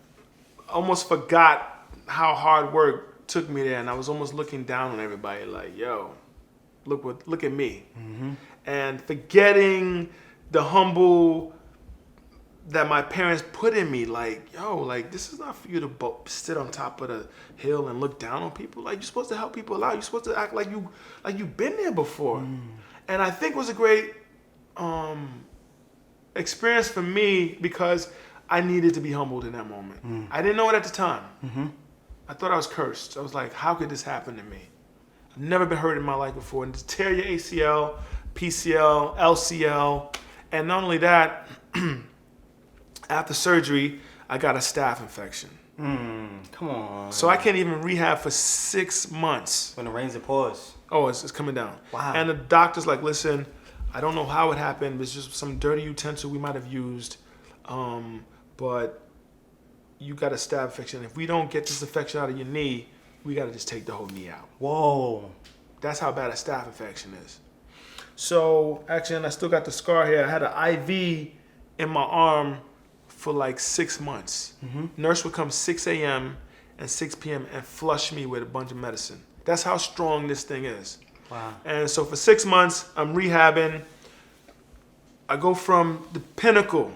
almost forgot how hard work took me there, and I was almost looking down on everybody like, yo, look at me. And forgetting the humble that my parents put in me, like, yo, like, this is not for you to sit on top of the hill and look down on people. Like, you're supposed to help people out. You're supposed to act like you've been there before. And I think it was a great experience for me because I needed to be humbled in that moment. I didn't know it at the time. I thought I was cursed. I was like, how could this happen to me? I've never been hurt in my life before. And to tear your ACL, PCL, LCL, and not only that, after surgery, I got a staph infection. Come on. So I can't even rehab for 6 months. When it rains, it pours. Oh, it's coming down. Wow. And the doctor's like, listen, I don't know how it happened. It's just some dirty utensil we might have used. But you got a staph infection. If we don't get this infection out of your knee, we got to just take the whole knee out. Whoa. That's how bad a staph infection is. So, actually, and I still got the scar here. I had an IV in my arm for like 6 months. Nurse would come 6 a.m. and 6 p.m. and flush me with a bunch of medicine. That's how strong this thing is. Wow. And so for 6 months, I'm rehabbing. I go from the pinnacle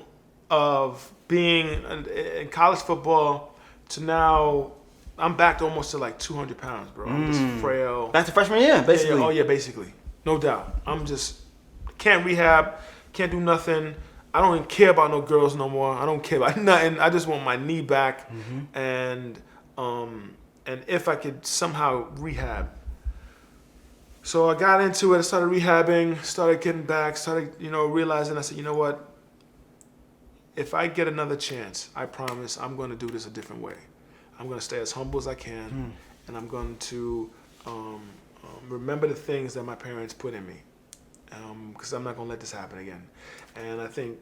of being in college football to now I'm back to almost to like 200 pounds, bro. I'm just frail. Back to freshman year, basically. Yeah. Oh, yeah, basically. No doubt. I'm just, can't rehab, can't do nothing. I don't even care about no girls no more. I don't care about nothing. I just want my knee back. And if I could somehow rehab. So I got into it, I started rehabbing, started getting back, started, realizing, I said, you know what? If I get another chance, I promise I'm going to do this a different way. I'm going to stay as humble as I can, and I'm going to remember the things that my parents put in me, because I'm not going to let this happen again. And I think...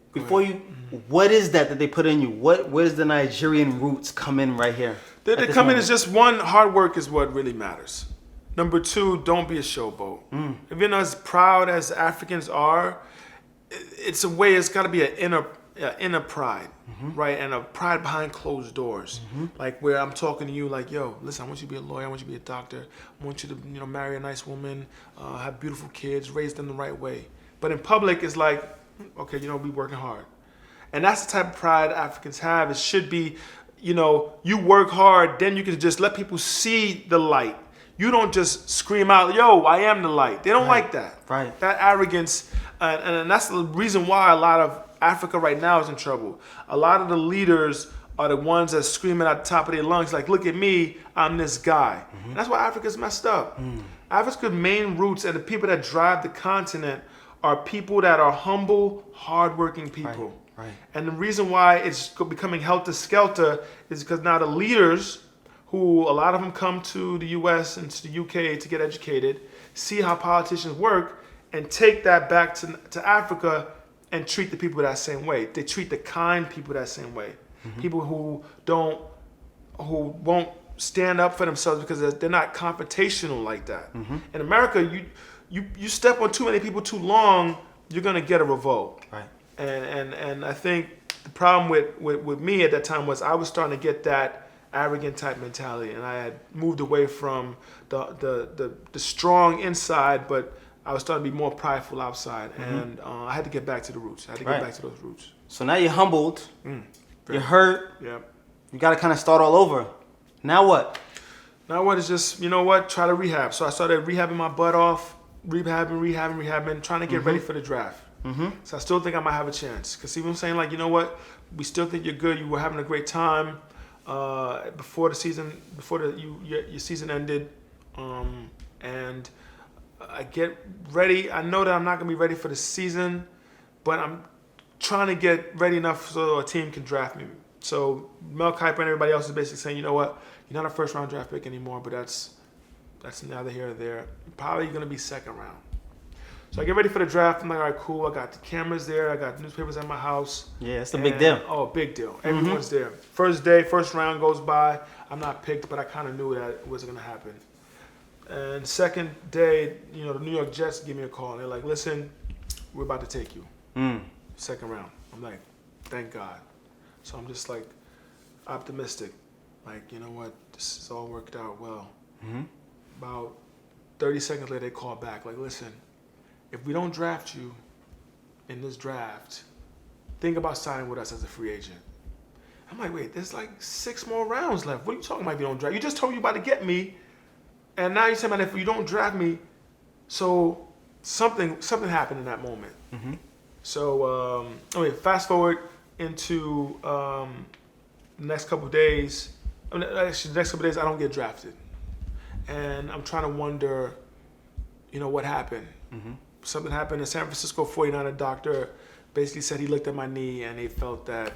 what is that they put in you? Where's the Nigerian roots come in right here? They come in as just, one, hard work is what really matters. Number two, don't be a showboat. If you're not as proud as Africans are, it's got to be an inner pride, right? And a pride behind closed doors. Like where I'm talking to you like, yo, listen, I want you to be a lawyer, I want you to be a doctor, I want you to marry a nice woman, have beautiful kids, raise them the right way. But in public, it's like, okay, we working hard. And that's the type of pride Africans have. It should be, you work hard, then you can just let people see the light. You don't just scream out, yo, I am the light. They don't like that. Right. That arrogance, and that's the reason why a lot of Africa right now is in trouble. A lot of the leaders are the ones that screaming at the top of their lungs, like, look at me, I'm this guy. And that's why Africa's messed up. Africa's main roots and the people that drive the continent are people that are humble, hardworking people. Right. And the reason why it's becoming helter-skelter is because now the leaders, who a lot of them come to the US and to the UK to get educated, see how politicians work, and take that back to Africa and treat the people that same way. They treat the kind people that same way. People who won't stand up for themselves because they're not confrontational like that. In America, you step on too many people too long, you're gonna get a revolt. Right. And I think the problem with me at that time was I was starting to get that arrogant type mentality, and I had moved away from the strong inside, but I was starting to be more prideful outside, and I had to get back to the roots. I had to get back to those roots. So now you're humbled, you're hurt, Yep. you got to kind of start all over. Now what? Now what is just, try to rehab. So I started rehabbing my butt off, rehabbing, trying to get ready for the draft. So I still think I might have a chance. Because see what I'm saying? Like, you know what? We still think you're good. You were having a great time before the season, your season ended. And I get ready. I know that I'm not going to be ready for the season, but I'm trying to get ready enough so a team can draft me. So Mel Kiper and everybody else is basically saying, you know what? You're not a first round draft pick anymore, but that's neither here nor there. You're probably going to be second round. So I get ready for the draft. I'm like, all right, cool. I got the cameras there. I got newspapers at my house. Yeah, it's a big deal. Oh, big deal. Everyone's there. First day, first round goes by. I'm not picked, but I kind of knew that it wasn't going to happen. And second day, the New York Jets give me a call. And they're like, listen, we're about to take you. Second round. I'm like, thank God. So I'm just like optimistic. Like, you know what? This has all worked out well. About 30 seconds later, they call back. Like, listen, if we don't draft you in this draft, think about signing with us as a free agent. I'm like, wait, there's like 6 more rounds left. What are you talking about if you don't draft? You just told me you're about to get me. And now you're saying that if you don't draft me, so something happened in that moment. So fast forward into the next couple of days. Actually, the next couple of days I don't get drafted, and I'm trying to wonder, what happened. Something happened. The San Francisco 49er doctor basically said he looked at my knee and he felt that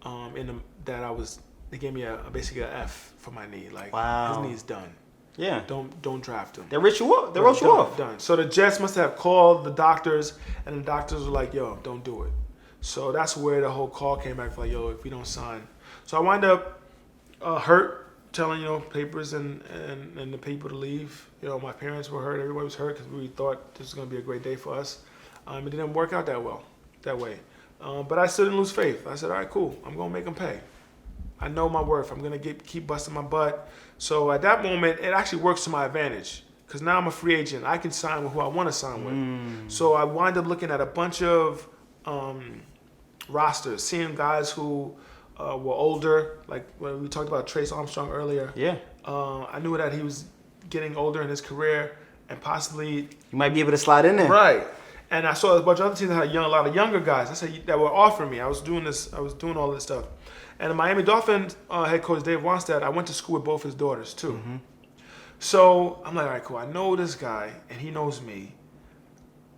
they gave me basically an F for my knee. Like, his knee's done. Yeah. Don't draft him. They wrote you off. They wrote you off. Done. So the Jets must have called the doctors, and the doctors were like, yo, don't do it. So that's where the whole call came back, like, yo, if we don't sign. So I wind up hurt, telling, papers and the people to leave. My parents were hurt. Everybody was hurt because we thought this was going to be a great day for us. It didn't work out that way. But I still didn't lose faith. I said, all right, cool. I'm going to make them pay. I know my worth. I'm going to keep busting my butt. So at that moment, it actually works to my advantage because now I'm a free agent. I can sign with who I want to sign with. So I wind up looking at a bunch of rosters, seeing guys who were older, like when we talked about Trace Armstrong earlier. Yeah. I knew that he was getting older in his career and possibly... You might be able to slide in there. Right. And I saw a bunch of other teams that had a lot of younger guys. That were offering me. I was doing all this stuff. And the Miami Dolphins head coach Dave Wannstedt, I went to school with both his daughters too. So I'm like, all right, cool. I know this guy, and he knows me.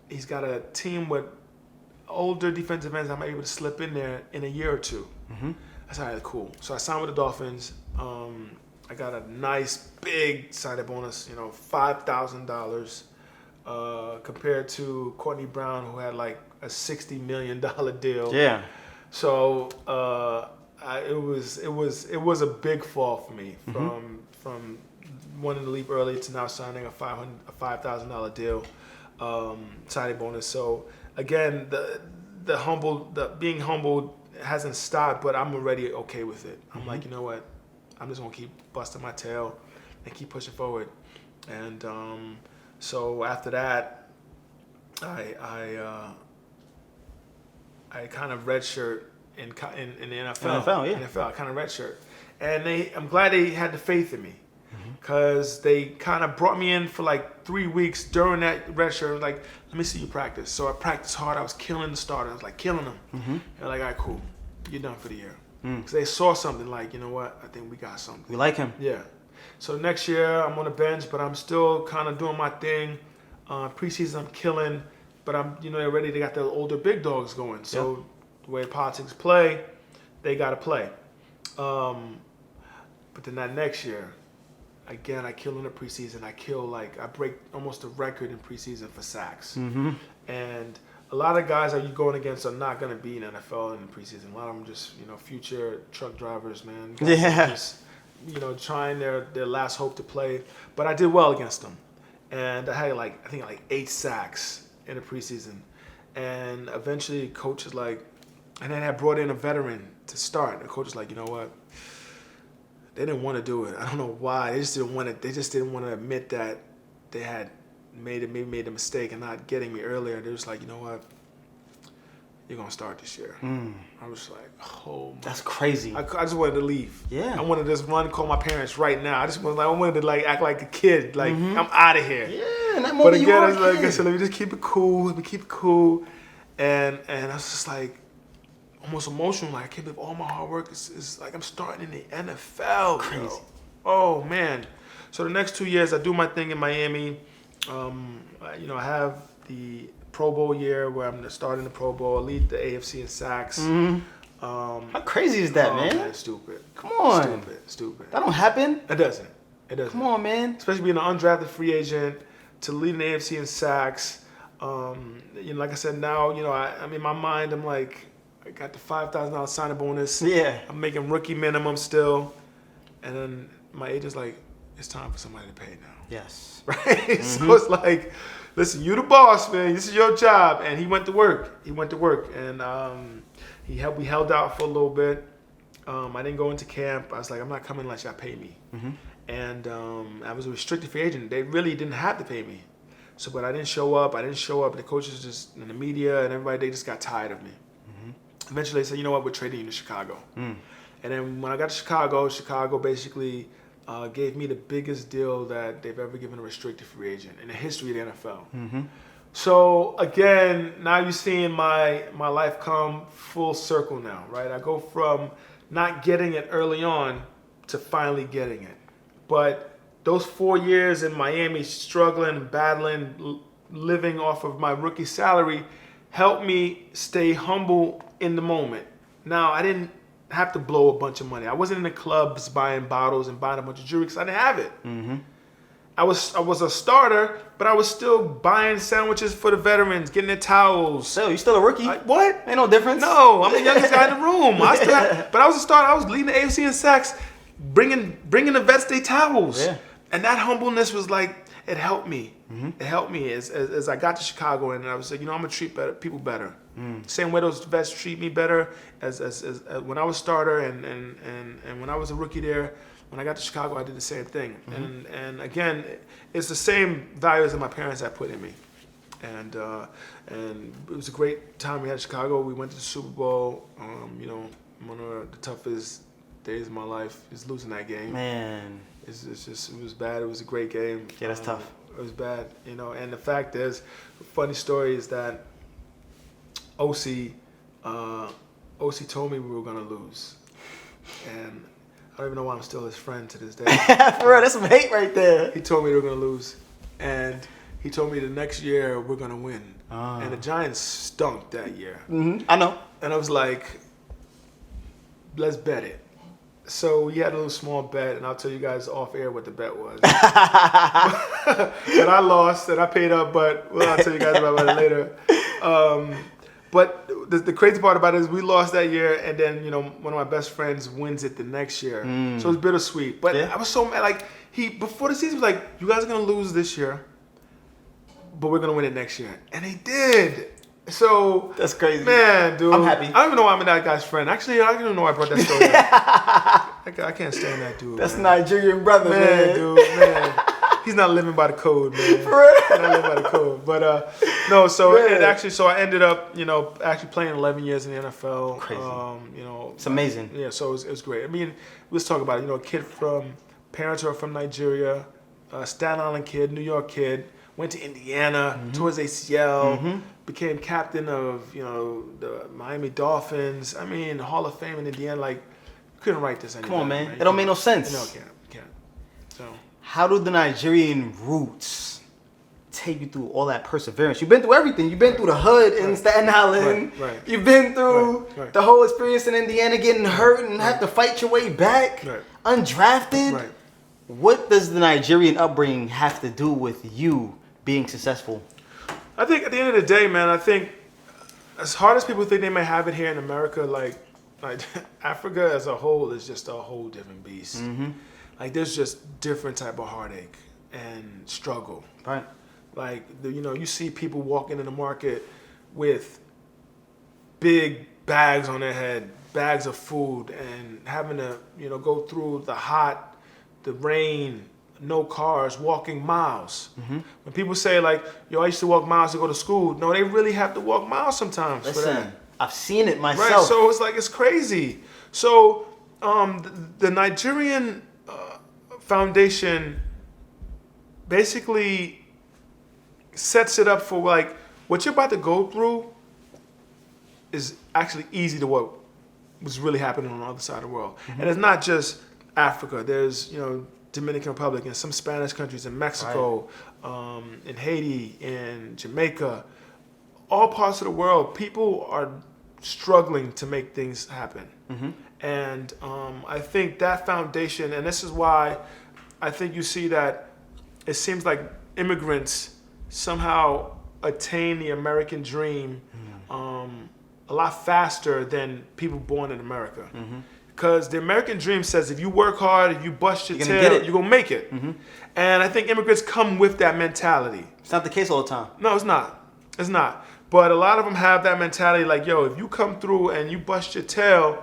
He's got a team with older defensive ends. I might be able to slip in there in a year or two. I said, all right, cool. So I signed with the Dolphins. I got a nice big signing bonus, $5,000 compared to Courtney Brown, who had like a $60 million deal. Yeah. So it was a big fall for me from wanting to leave early to now signing a $5,000 deal, signing bonus. So again, the being humbled hasn't stopped, but I'm already okay with it. I'm like, you know what? I'm just gonna keep busting my tail and keep pushing forward. And so after that, I kind of redshirt in the NFL. NFL, I kind of redshirt, and I'm glad they had the faith in me, because they kind of brought me in for like 3 weeks during that redshirt. Like, let me see you practice. So I practiced hard. I was killing the starters. I was like killing them. They're like, all right, cool, you're done for the year. Because they saw something like, you know what, I think we got something. We like him. Yeah. So next year I'm on the bench, but I'm still kind of doing my thing. Preseason I'm killing, but I'm, they're ready. They got the older big dogs going. So the way politics play, they got to play. But then that next year, again, I kill in the preseason. I break almost a record in preseason for sacks. And a lot of guys that you're going against are not going to be in the NFL in the preseason. A lot of them just, future truck drivers, man. Guys just, trying their last hope to play. But I did well against them. And I had I think 8 sacks in the preseason. And eventually coach is like, and then I brought in a veteran to start. The coach is like, you know what? They didn't want to do it. I don't know why. They just didn't want to admit that they had made a mistake and not getting me earlier. They're just like, you know what? You're going to start this year. I was like, oh my. That's crazy. I just wanted to leave. Yeah. I wanted to just run and call my parents right now. I wanted to act like a kid. Like, I'm out of here. Yeah, and that moment But again, you were I was like, I said, let me just keep it cool. Let me keep it cool. And I was just like, almost emotional. Like, I can't believe all my hard work is like I'm starting in the NFL. Crazy. Yo. Oh, man. So the next 2 years, I do my thing in Miami. I have the Pro Bowl year where I'm starting the Pro Bowl, lead the AFC in sacks. How crazy is that, man? Stupid. Come on. Stupid. That don't happen. It doesn't. Come on, man. Especially being an undrafted free agent to lead an AFC in sacks. Like I said, now, I'm in my mind, I'm like, I got the $5,000 signing bonus. Yeah. I'm making rookie minimum still. And then my agent's like, it's time for somebody to pay now. Yes. Right? So it's like, listen, you the boss, man. This is your job. And he went to work. And we held out for a little bit. I didn't go into camp. I was like, I'm not coming unless y'all pay me. And I was a restricted free agent. They really didn't have to pay me. So, but I didn't show up. The coaches just, and the media and everybody, they just got tired of me. Eventually they said, you know what, we're trading you to Chicago. And then when I got to Chicago basically gave me the biggest deal that they've ever given a restricted free agent in the history of the NFL. So again, now you're seeing my life come full circle now, right? I go from not getting it early on to finally getting it. But those 4 years in Miami, struggling, battling, living off of my rookie salary, helped me stay humble in the moment. Now, I didn't have to blow a bunch of money. I wasn't in the clubs buying bottles and buying a bunch of jewelry because I didn't have it. I was a starter, but I was still buying sandwiches for the veterans, getting their towels. So, you still a rookie? What? Ain't no difference. No, I'm the youngest guy in the room. But I was a starter. I was leading the AFC in sacks, bringing the vets their towels. Yeah. And that humbleness was like, it helped me. It helped me as I got to Chicago, and I was like, I'm gonna treat people better. Same way those vets treat me better as when I was starter and when I was a rookie there. When I got to Chicago, I did the same thing. And again, it's the same values that my parents had put in me. And it was a great time we had in Chicago. We went to the Super Bowl. One of the toughest days of my life is losing that game. Man. It was bad. It was a great game. Yeah, that's tough. It was bad, and the fact is, the funny story is that OC told me we were gonna lose, and don't even know why I'm still his friend to this day. For real, that's some hate right there. He told me they were going to lose. And he told me the next year we're going to win. And the Giants stunk that year. I know. And I was like, let's bet it. So we had a little small bet, and I'll tell you guys off air what the bet was. But I lost, and I paid up, but I'll tell you guys about it later. But the crazy part about it is we lost that year, and then, one of my best friends wins it the next year. So it was bittersweet. But I was so mad. Like, before the season was like, you guys are going to lose this year, but we're going to win it next year. And they did. So that's crazy, man, dude. I'm happy. I don't even know why I'm that guy's friend. Actually, I don't even know why I brought that story up. I can't stand that dude. That's man. Nigerian brother, man. Dude, man. He's not living by the code, man. For real? He's not living by the code. But no. So it actually, I ended up, actually playing 11 years in the NFL. Crazy. It's amazing. Yeah. So it was great. I mean, let's talk about it. A kid from parents who are from Nigeria, Staten Island kid, New York kid. Went to Indiana, tore his ACL, became captain of, the Miami Dolphins. I mean, Hall of Fame in Indiana. Like, you couldn't write this anymore. Come on, man. It don't make no sense. No, you can't. So, how do the Nigerian roots take you through all that perseverance? You've been through everything. You've been through the hood in Staten Island. Right. You've been through the whole experience in Indiana, getting hurt and have to fight your way back. Undrafted. Right. What does the Nigerian upbringing have to do with you being successful? I think at the end of the day, man, I think as hard as people think they may have it here in America, like Africa as a whole is just a whole different beast. Like, there's just different type of heartache and struggle. Right. Like, you see people walking in the market with big bags on their head, bags of food, and having to, go through the hot, the rain, no cars, walking miles. When people say, like, I used to walk miles to go to school. No, they really have to walk miles sometimes. Listen, I've seen it myself. Right, so it's like, it's crazy. So the Nigerian Foundation basically sets it up for, like, what you're about to go through is actually easy to what was really happening on the other side of the world. And it's not just Africa. There's, Dominican Republic and some Spanish countries in Mexico, in Haiti, in Jamaica, all parts of the world, people are struggling to make things happen. And I think that foundation, and this is why I think you see that it seems like immigrants somehow attain the American dream a lot faster than people born in America. Because the American dream says if you work hard, if you bust your tail, you're going to make it. And I think immigrants come with that mentality. It's not the case all the time. No, it's not. It's not. But a lot of them have that mentality like, if you come through and you bust your tail,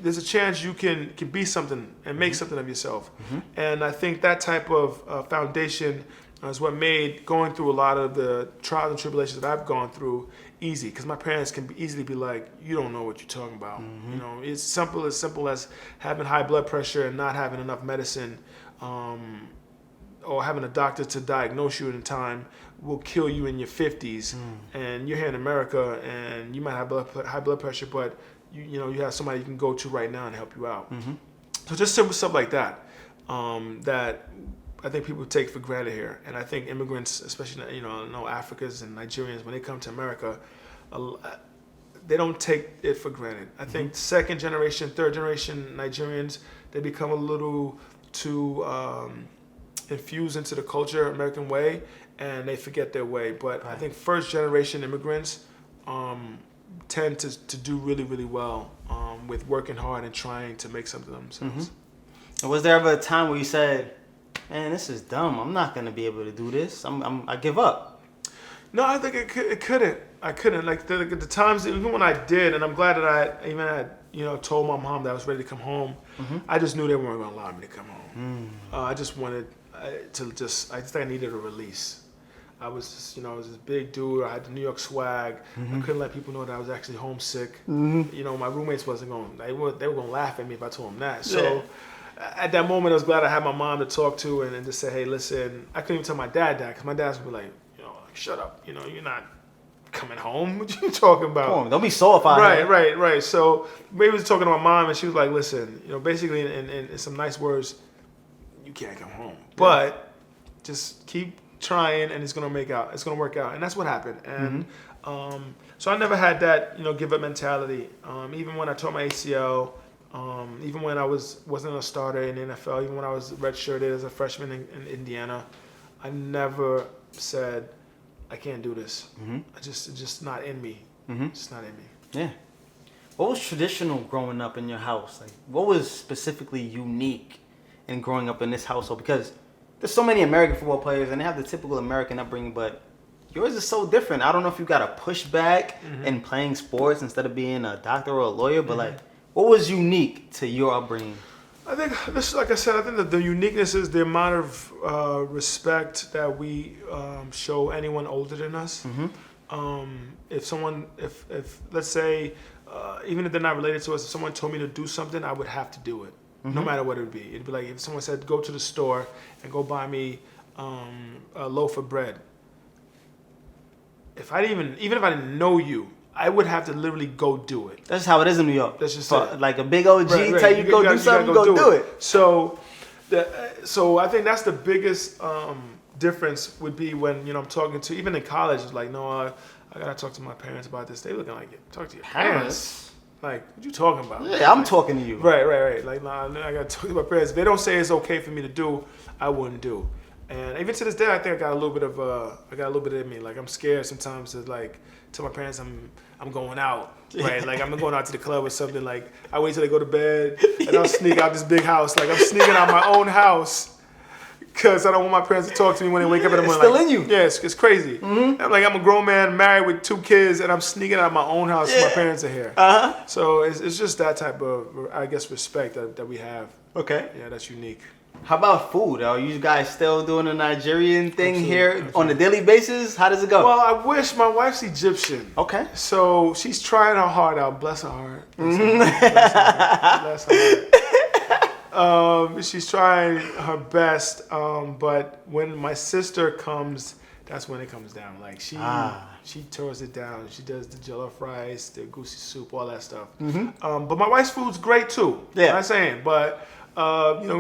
there's a chance you can be something and make something of yourself. And I think that type of foundation is what made going through a lot of the trials and tribulations that I've gone through easy, because my parents can easily be like, you don't know what you're talking about. It's simple as having high blood pressure and not having enough medicine, or having a doctor to diagnose you in time will kill you in your 50s. And you're here in America and you might have high blood pressure, but you have somebody you can go to right now and help you out. So just simple stuff like that, that I think people take for granted here. And I think immigrants, especially, Africans and Nigerians, when they come to America, they don't take it for granted. I think second generation, third generation Nigerians, they become a little too infused into the culture, American way, and they forget their way. But I think first generation immigrants tend to do really, really well with working hard and trying to make something of themselves. Was there ever a time where you said, man, this is dumb, I'm not going to be able to do this, I give up? No, I think it couldn't. I couldn't. Like the times, even when I did, and I'm glad that I even had, told my mom that I was ready to come home. I just knew they weren't going to allow me to come home. I just wanted I think I needed a release. I was just, I was this big dude. I had the New York swag. I couldn't let people know that I was actually homesick. My roommates wasn't going. They were going to laugh at me if I told them that. So at that moment, I was glad I had my mom to talk to and just say, hey, listen. I couldn't even tell my dad that, because my dad's would be like, shut up. You're not coming home. What you talking about? Come on, don't be so if I Right. So maybe was talking to my mom, and she was like, "Listen, basically in some nice words, you can't come home, but just keep trying, and it's gonna work out." And that's what happened. And so I never had that give up mentality. Even when I tore my ACL, even when I wasn't a starter in the NFL, even when I was redshirted as a freshman in Indiana, I never said I can't do this. It's just not in me. It's not in me. Yeah. What was traditional growing up in your house? Like, what was specifically unique in growing up in this household? Because there's so many American football players, and they have the typical American upbringing, but yours is so different. I don't know if you got a pushback in playing sports instead of being a doctor or a lawyer, but like, what was unique to your upbringing? I think like I said, I think that the uniqueness is the amount of respect that we show anyone older than us. If let's say, even if they're not related to us, if someone told me to do something, I would have to do it, no matter what it would be. It'd be like if someone said, "Go to the store and go buy me a loaf of bread." Even if I didn't know you, I would have to literally go do it. That's how it is in New York. That's just it. it. Like a big OG Right. tell you go do something, go do it. So I think that's the biggest difference would be when I'm talking to, even in college, it's like, no, I gotta talk to my parents about this. They looking like it. Talk to your parents. Like, what you talking about? Yeah, I'm talking to you. Right. Like, nah, I gotta talk to my parents. If they don't say it's okay for me to do, I wouldn't do. And even to this day, I think I got a little bit in me. Like, I'm scared sometimes to like tell my parents I'm going out, right? Like, I'm going out to the club or something. Like, I wait till they go to bed and I'll sneak out this big house. Like, I'm sneaking out my own house because I don't want my parents to talk to me when they wake up in the morning. It's still like, in you. Yeah, it's crazy. I'm like, I'm a grown man married with 2 kids and I'm sneaking out my own house because my parents are here. So it's just that type of, I guess, respect that we have. Okay. Yeah, that's unique. How about food? Are you guys still doing a Nigerian thing here Absolutely. on a daily basis? How does it go? Well, I wish. My wife's Egyptian. Okay. So she's trying her heart out. Bless her heart. Bless her heart. She's trying her best. But when my sister comes, that's when it comes down. Like she tears it down. She does the jollof rice, the goosey soup, all that stuff. But my wife's food's great too. Yeah. I'm not saying, but. We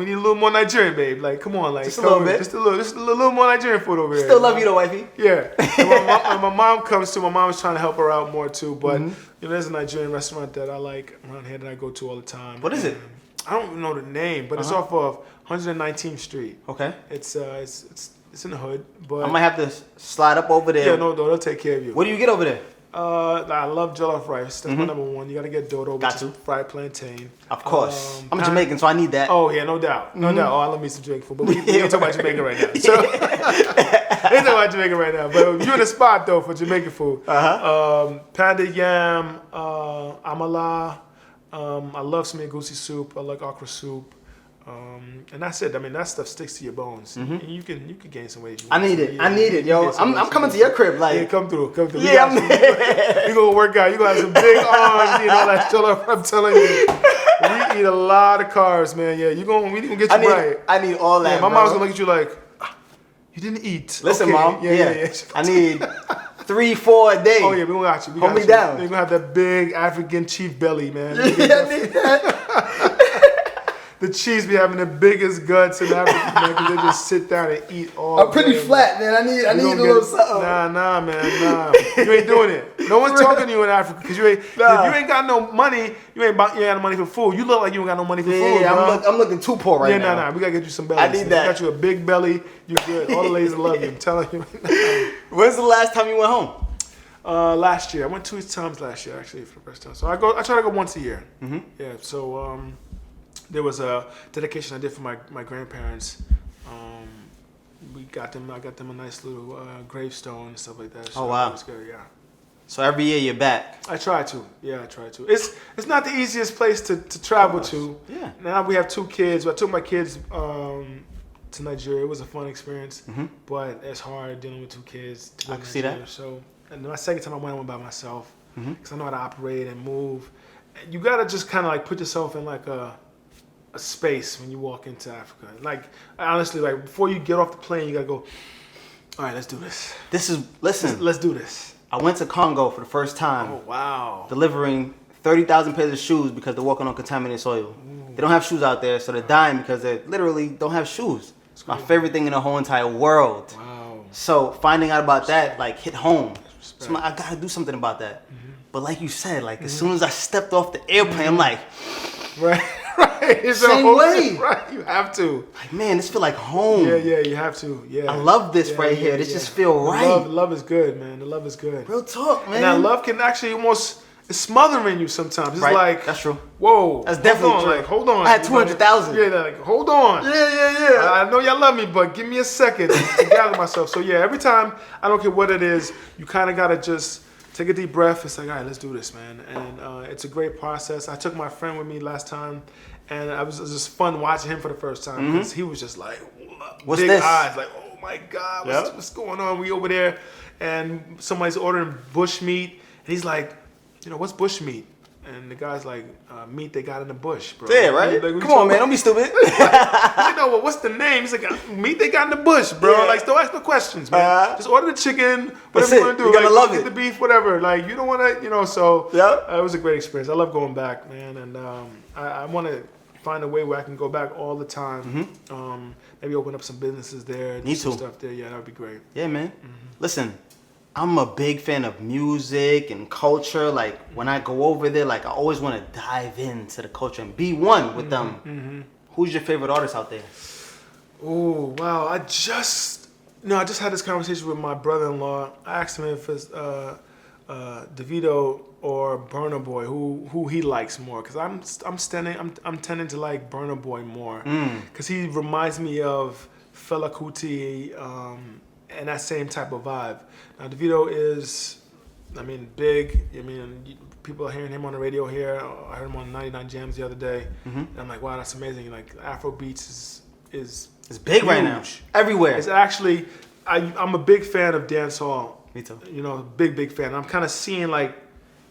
need a little more Nigerian, babe. Like, come on, like just a little bit. Just a little more Nigerian food over here. Still love you though, wifey. Yeah. And my mom comes too. My mom is trying to help her out more too. But there's a Nigerian restaurant that I like around here that I go to all the time. What is it? I don't know the name, but it's off of 119th Street. Okay. It's in the hood. But I might have to slide up over there. yeah, no, they'll take care of you. What do you get over there? I love jollof rice. That's my number one. You gotta get dodo, which is fried plantain. Of course. I'm Jamaican, so I need that. Oh yeah, no doubt, no doubt. Oh, I love me some Jamaican food, but we ain't talking about Jamaica right now. So we ain't talking about Jamaica right now. But you're in the spot though for Jamaican food. Panda yam, amala. I love some goosey soup. I like okra soup. And that's it. I mean, that stuff sticks to your bones. And you can gain some weight. I need it, yo. I'm coming to your crib, like. Yeah, come through. Yeah, you gonna work out. You gonna have some big arms. All that jollof. I'm telling you, we eat a lot of carbs, man. Yeah, we gonna get you right. I need all that. Yeah, my mom's gonna look at you like, you didn't eat. Listen, okay. Mom. Yeah. I need 3-4 a day. Oh yeah, we gonna got you. Hold me down. You're gonna have that big African chief belly, man. Yeah, I need that. The Chiefs be having the biggest guts in Africa, man, because they just sit down and eat all I'm pretty day, flat, man. I need a little something. Nah, man, nah. You ain't doing it. No one's talking to you in Africa because if you ain't got no money, you ain't got no money for food. You look like you ain't got no money for food, bro. I'm looking too poor right now. Nah. We gotta get you some belly. I need that. We got you a big belly. You good. All the ladies love you. I'm telling you right now. When's the last time you went home? Last year. I went 2 times last year, actually, for the first time. So I try to go once a year. Yeah. So there was a dedication I did for my grandparents. I got them a nice little gravestone and stuff like that. So oh wow. It was good, yeah. So every year you're back. I try to. Yeah, I try to. It's not the easiest place to travel to. Yeah. Now we have 2 kids. I took my kids to Nigeria. It was a fun experience, but it's hard dealing with 2 kids. I can see that. So, and my second time I went by myself because I know how to operate and move. And you gotta just kind of like put yourself in like a space when you walk into Africa. Like honestly, like before you get off the plane, you gotta go. All right, let's do this. Listen. Let's do this. I went to Congo for the first time. Oh, wow. Delivering 30,000 pairs of shoes because they're walking on contaminated soil. They don't have shoes out there, so they're dying because they literally don't have shoes. It's my favorite thing in the whole entire world. Wow. So finding out about that, like, hit home. So I'm like, I gotta do something about that. But like you said, like, as soon as I stepped off the airplane, I'm like, Right. It's Same way. Right. You have to. like, man, this feel like home. Yeah, you have to. Yeah. I love this right here. This just feel right. The love is good, man. The love is good. Real talk, man. And that love can actually almost, it's smothering you sometimes. It's Right. like, That's true. whoa. That's definitely hold on, true. Like, hold on. I had 200,000. Yeah, like, hold on. Yeah. I know y'all love me, but give me a second to gather myself. So yeah, every time, I don't care what it is, you kind of got to just take a deep breath. It's like, all right, let's do this, man. And it's a great process. I took my friend with me last time, and it was just fun watching him for the first time because he was just like, What's big this? eyes, like, oh my God, what's going on? We over there, and somebody's ordering bush meat, and he's like, what's bush meat? And the guy's like, meat they got in the bush, bro. Yeah, right? Like, Come on, man. Don't be stupid. What's the name? He's like, meat they got in the bush, bro. Yeah. Like, don't ask no questions, man. Just order the chicken, That's whatever you it. want to do. You're gonna Like, love get it. the beef, whatever. Like, you don't want to, so Yeah. it was a great experience. I love going back, man. And I want to find a way where I can go back all the time. Maybe open up some businesses there. Me do some too. stuff there. Yeah, that would be great. Yeah, man. Listen, I'm a big fan of music and culture. Like, when I go over there, like, I always want to dive into the culture and be one with them. Who's your favorite artist out there? Oh, wow. I just had this conversation with my brother-in-law. I asked him if it's DeVito or Burna Boy, who he likes more. Because I'm tending to like Burna Boy more. Because he reminds me of Fela Kuti and that same type of vibe. Now, DeVito is, big. People are hearing him on the radio here. I heard him on 99 Jams the other day. And I'm like, wow, that's amazing. Like, Afro beats is It's big right now. huge. Everywhere. It's actually, I'm a big fan of dancehall. Me too. Big fan. I'm kind of seeing like,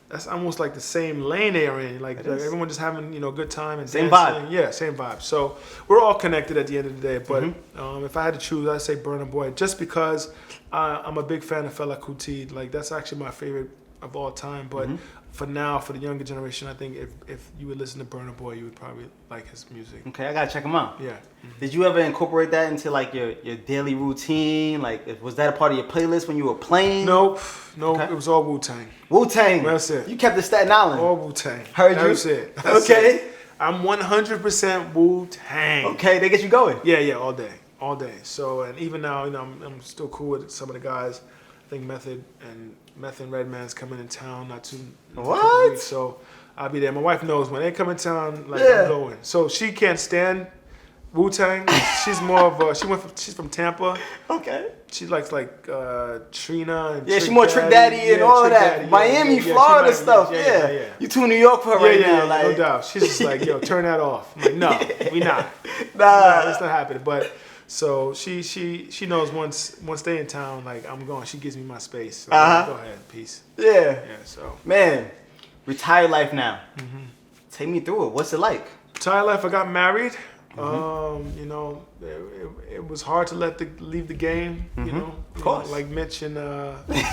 that's almost like the same lane they're in. Like everyone just having, good time and Same dancing. vibe. Yeah, same vibe. So we're all connected at the end of the day. But if I had to choose, I'd say Burna Boy. Just because I'm a big fan of Fela Kuti. Like, that's actually my favorite of all time. But for now, for the younger generation, I think if you would listen to Burna Boy, you would probably like his music. Okay, I gotta check him out. Yeah. Did you ever incorporate that into like your daily routine? Like, was that a part of your playlist when you were playing? Nope. Okay. It was all Wu-Tang. Wu-Tang. That's it. You kept it Staten Island. All Wu-Tang. Heard you. That's it. That's Okay. it. I'm 100% Wu-Tang. Okay, they get you going. Yeah, all day. So, and even now, I'm still cool with some of the guys. I think Method and Redman's coming in town not too. What? Weeks, so I'll be there. My wife knows when they come in town, like, Yeah. I'm going. So she can't stand Wu-Tang. She's more of she's from Tampa. Okay. She likes Trina and Yeah, she more Trick Daddy and all of Trick that. Daddy, Miami, she Florida might- stuff. Yeah. You too New York for her right now. Like, no doubt. She's just like, yo, turn that off. I'm like, no, we not. Nah. That's not happening. But so she knows once they in town, like, I'm going. She gives me my space. So go ahead, peace. Yeah. Yeah. So Man, retired life now. Take me through it. What's it like? retired life. I got married. It was hard to leave the game. Of course. Like Mitch and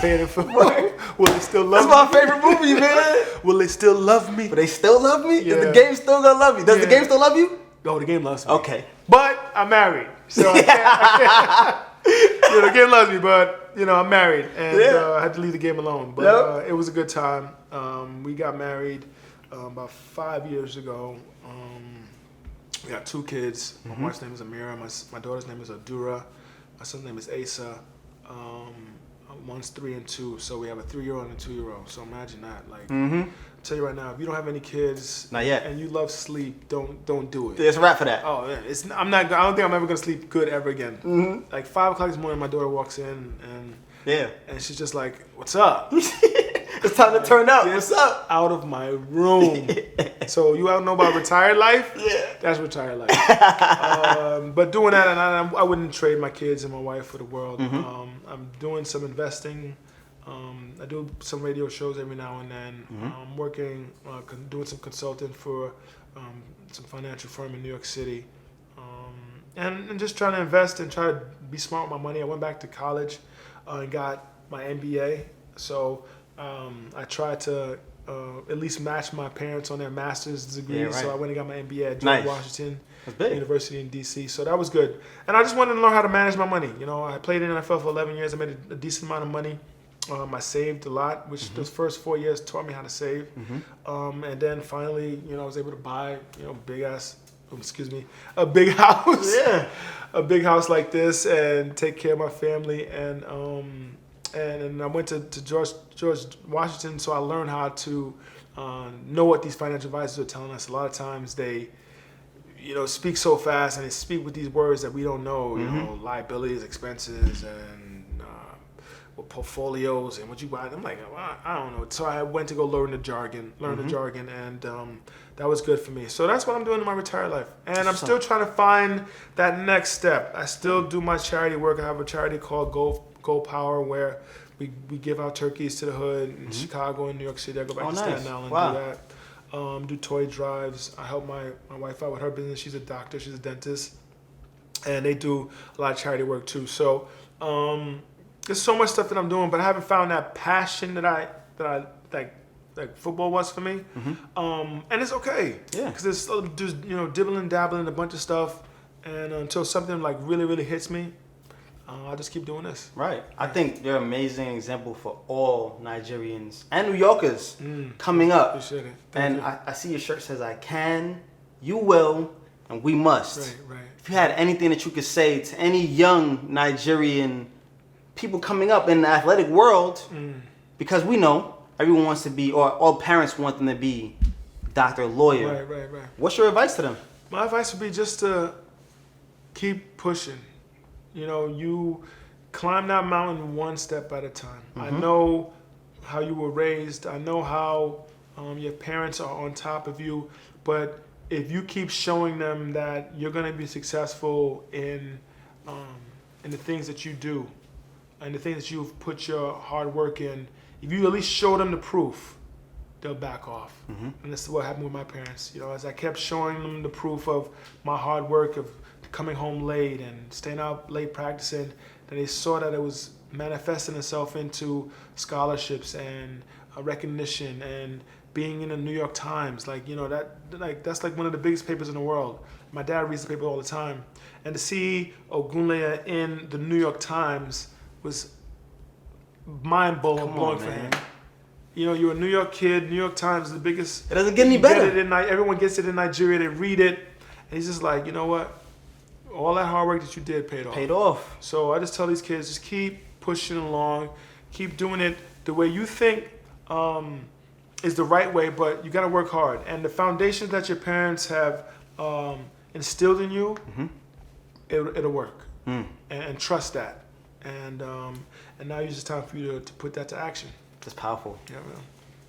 Paying for Will they still love That's me? my favorite movie, man. Will they still love me? But they still love me? Is Yeah. the game still gonna love you? Does the Yeah. game still love you? Oh, the game loves me. Okay. But I'm married, so I can't. The game loves me, but I'm married, and Yeah. I had to leave the game alone. But Yep. it was a good time. We got married about 5 years ago. We got 2 kids. My wife's name is Amira. My daughter's name is Adura. My son's name is Asa. One's 3 and 2, so we have a 3-year-old and a 2-year-old. So imagine that. Like, I'll tell you right now, if you don't have any kids, Not yet. and you love sleep, don't do it. There's a wrap for that. Oh man, I don't think I'm ever gonna sleep good ever again. Like 5 o'clock this morning, my daughter walks in Yeah. and she's just like, "What's up?" It's time to turn up. Get What's up? Out of my room. So you all know about retired life? Yeah. That's retired life. But doing that, and I wouldn't trade my kids and my wife for the world. I'm doing some investing. I do some radio shows every now and then. I'm working, doing some consulting for some financial firm in New York City. And just trying to invest and try to be smart with my money. I went back to college and got my MBA So I tried to at least match my parents on their master's degrees. Yeah, right. So I went and got my MBA at George Nice. Washington That's big. University in DC. So that was good. And I just wanted to learn how to manage my money. You know, I played in NFL for 11 years. I made a decent amount of money. I saved a lot, which those first 4 years taught me how to save. And then finally, you know, I was able to buy, you know, a big house. Yeah. A big house like this and take care of my family. And I went to George Washington, so I learned how to know what these financial advisors are telling us. A lot of times they, you know, speak so fast and they speak with these words that we don't know, you know, liabilities, expenses, and portfolios and what you buy. I'm like, well, I don't know. So I went to go learn the jargon, and that was good for me. So that's what I'm doing in my retired life. And I'm still trying to find that next step. I still do my charity work. I have a charity called Go Power where we give out turkeys to the hood in Chicago and New York City. I go back to Staten Island and do that. Do toy drives. I help my wife out with her business. She's a doctor. She's a dentist. And they do a lot of charity work too. So there's so much stuff that I'm doing, but I haven't found that passion that I like football was for me. And it's okay. Yeah. Because it's just, you know, dibbling, dabbling, a bunch of stuff. And until something like really, really hits me, I'll just keep doing this. Right. I think you're an amazing example for all Nigerians and New Yorkers coming up. Appreciate it. And I see your shirt says, I can, you will, and we must. Right. If you had anything that you could say to any young Nigerian people coming up in the athletic world, because we know everyone wants to be, or all parents want them to be doctor, lawyer. Right. What's your advice to them? My advice would be just to keep pushing. You know, you climb that mountain one step at a time. I know how you were raised. I know how your parents are on top of you. But if you keep showing them that you're going to be successful in the things that you do and the things that you've put your hard work in, if you at least show them the proof, they'll back off. And this is what happened with my parents. You know, as I kept showing them the proof of my hard work, of coming home late and staying out late practicing, then they saw that it was manifesting itself into scholarships and recognition and being in the New York Times. Like, you know, that's like one of the biggest papers in the world. My dad reads the paper all the time. And to see Ogunleye in the New York Times was mind-blowing for him. You know, you're a New York kid. New York Times is the biggest. It doesn't get any better. Everyone gets it in Nigeria. They read it. And he's just like, you know what? All that hard work that you did paid off. So I just tell these kids, just keep pushing along. Keep doing it the way you think is the right way, but you got to work hard. And the foundations that your parents have instilled in you, it'll work. And trust that. And now it's just time for you to put that to action. That's powerful. Yeah, man.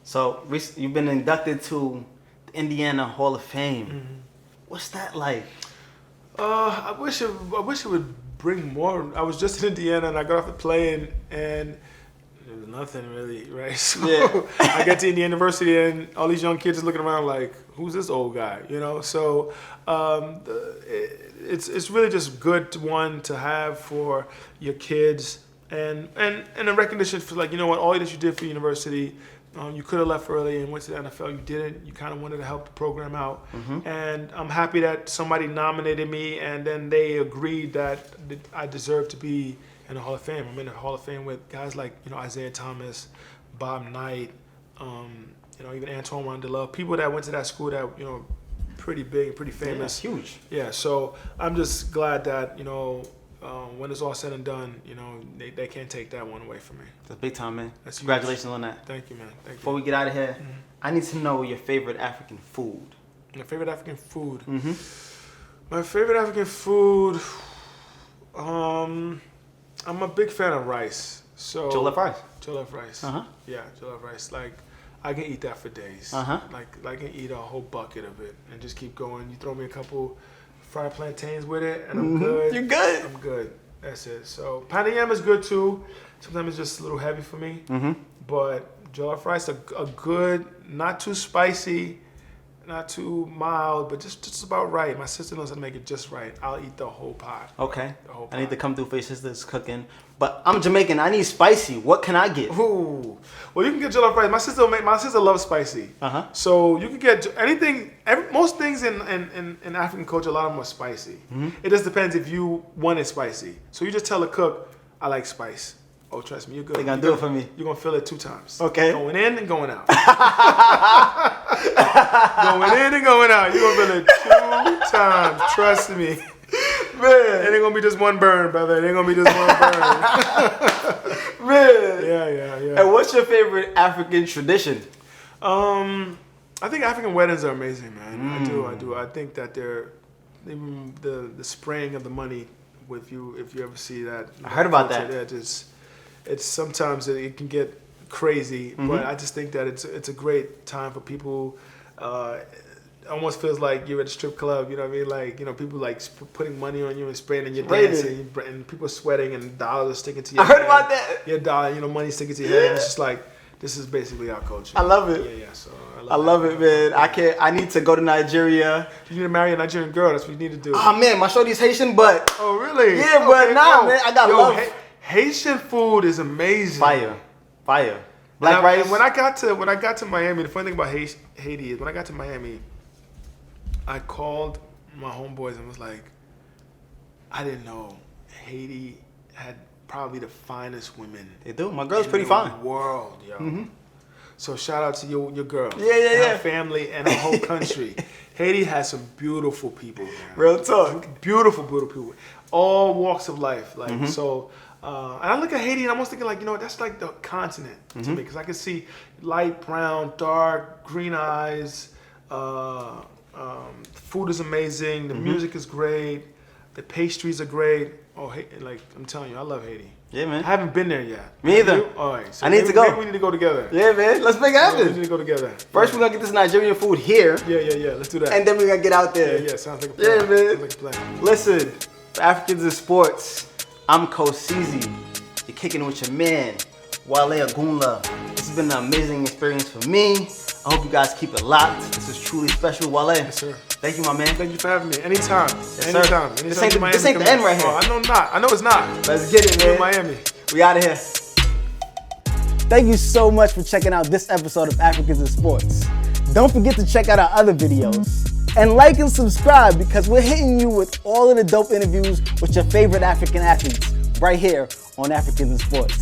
So you've been inducted to the Indiana Hall of Fame. What's that like? I wish it would bring more. I was just in Indiana and I got off the plane and there was nothing really, right? So I got to Indiana University and all these young kids are looking around like, who's this old guy? You know? So it's really just good to have for your kids and a recognition for, like, you know what, all that you did for university. You could have left early and went to the NFL. You didn't. You kind of wanted to help the program out. And I'm happy that somebody nominated me and then they agreed that I deserve to be in the Hall of Fame. I'm in the Hall of Fame with guys like, you know, Isaiah Thomas, Bob Knight, you know, even Antoine Wandelove, people that went to that school that, you know, pretty big, pretty famous. Yeah, huge. Yeah, so I'm just glad that, you know, when it's all said and done, you know, they can't take that one away from me. That's big time, man. That's Congratulations huge. on that. Thank you, man. Thank you. Before we get out of here, I need to know your favorite African food. My favorite African food? My favorite African food, I'm a big fan of rice. So Jollof rice? Jollof rice. Yeah, jollof rice. Like, I can eat that for days. Like I can eat a whole bucket of it and just keep going. You throw me a couple fried plantains with it, and I'm good. You're good. I'm good. That's it. So panayam is good too. Sometimes it's just a little heavy for me. But jollof rice, a good, not too spicy, not too mild, but just about right. My sister knows how to make it just right. I'll eat the whole pot. Okay. The whole I need pot. to come through for your sister's cooking. But I'm Jamaican. I need spicy. What can I get? Ooh. Well, you can get jollof rice. My sister loves spicy. Uh-huh. So you can get anything. Most things in African culture, a lot of them are spicy. It just depends if you want it spicy. So you just tell the cook, I like spice. Oh, trust me, you're good. They're gonna do it for me. You're gonna feel it 2 times. Okay. Going in and going out. Going in and going out. You're gonna feel it 2 times. Trust me. Man. It ain't gonna be just one burn, brother. It ain't gonna be just one burn. Man. Yeah. And what's your favorite African tradition? I think African weddings are amazing, man. I do. I think that they're even the spraying of the money with you. If you ever see that, I heard about that. It's sometimes it can get crazy, but I just think that it's a great time for people. It almost feels like you're at a strip club. You know what I mean? Like, you know, people like putting money on you and spraying and you're dancing and people are sweating and dollars are sticking to your head. I heard about that. Your dollar, you know, money sticking to your head. And it's just like, this is basically our culture. I love it. Yeah. So I love it, man. I need to go to Nigeria. You need to marry a Nigerian girl. That's what you need to do. Oh man, my shorty's Haitian, but Oh, really? yeah, but nah, man, I got love. Haitian food is amazing. Fire. Black rice. And when I got to Miami, the funny thing about Haiti is when I got to Miami, I called my homeboys and was like, I didn't know Haiti had probably the finest women. They do. My girl's in pretty the fine. world, yo. So shout out to your girl. Yeah. And her family and her whole country. Haiti has some beautiful people, man. Real talk. Beautiful people. All walks of life. Like so. And I look at Haiti and I'm almost thinking like, you know, that's like the continent to me because I can see light brown, dark, green eyes. Food is amazing. The music is great. The pastries are great. Oh, like I'm telling you, I love Haiti. Yeah, man. I haven't been there yet. Me either. All right. So I need to go. Maybe we need to go together. Yeah, man. Let's make it Yeah, we happen. need to go together. First, we're gonna get this Nigerian food here, Yeah. Let's do that. and then we're gonna get out there. Yeah. Sounds like a plan. Yeah, man. Sounds like a plan. Listen, for Africans in sports, I'm Coach CZ. You're kicking it with your man, Wale Ogunleye. This has been an amazing experience for me. I hope you guys keep it locked. This is truly special, Wale. Yes, sir. Thank you, my man. Thank you for having me. Anytime. Yes, Anytime. sir. Anytime This ain't you Miami, the come end in. right here. Oh, I know not. I know it's not. Let's get it, We're man. in Miami. We out of here. Thank you so much for checking out this episode of Africans in Sports. Don't forget to check out our other videos. And like and subscribe because we're hitting you with all of the dope interviews with your favorite African athletes right here on Africans in Sports.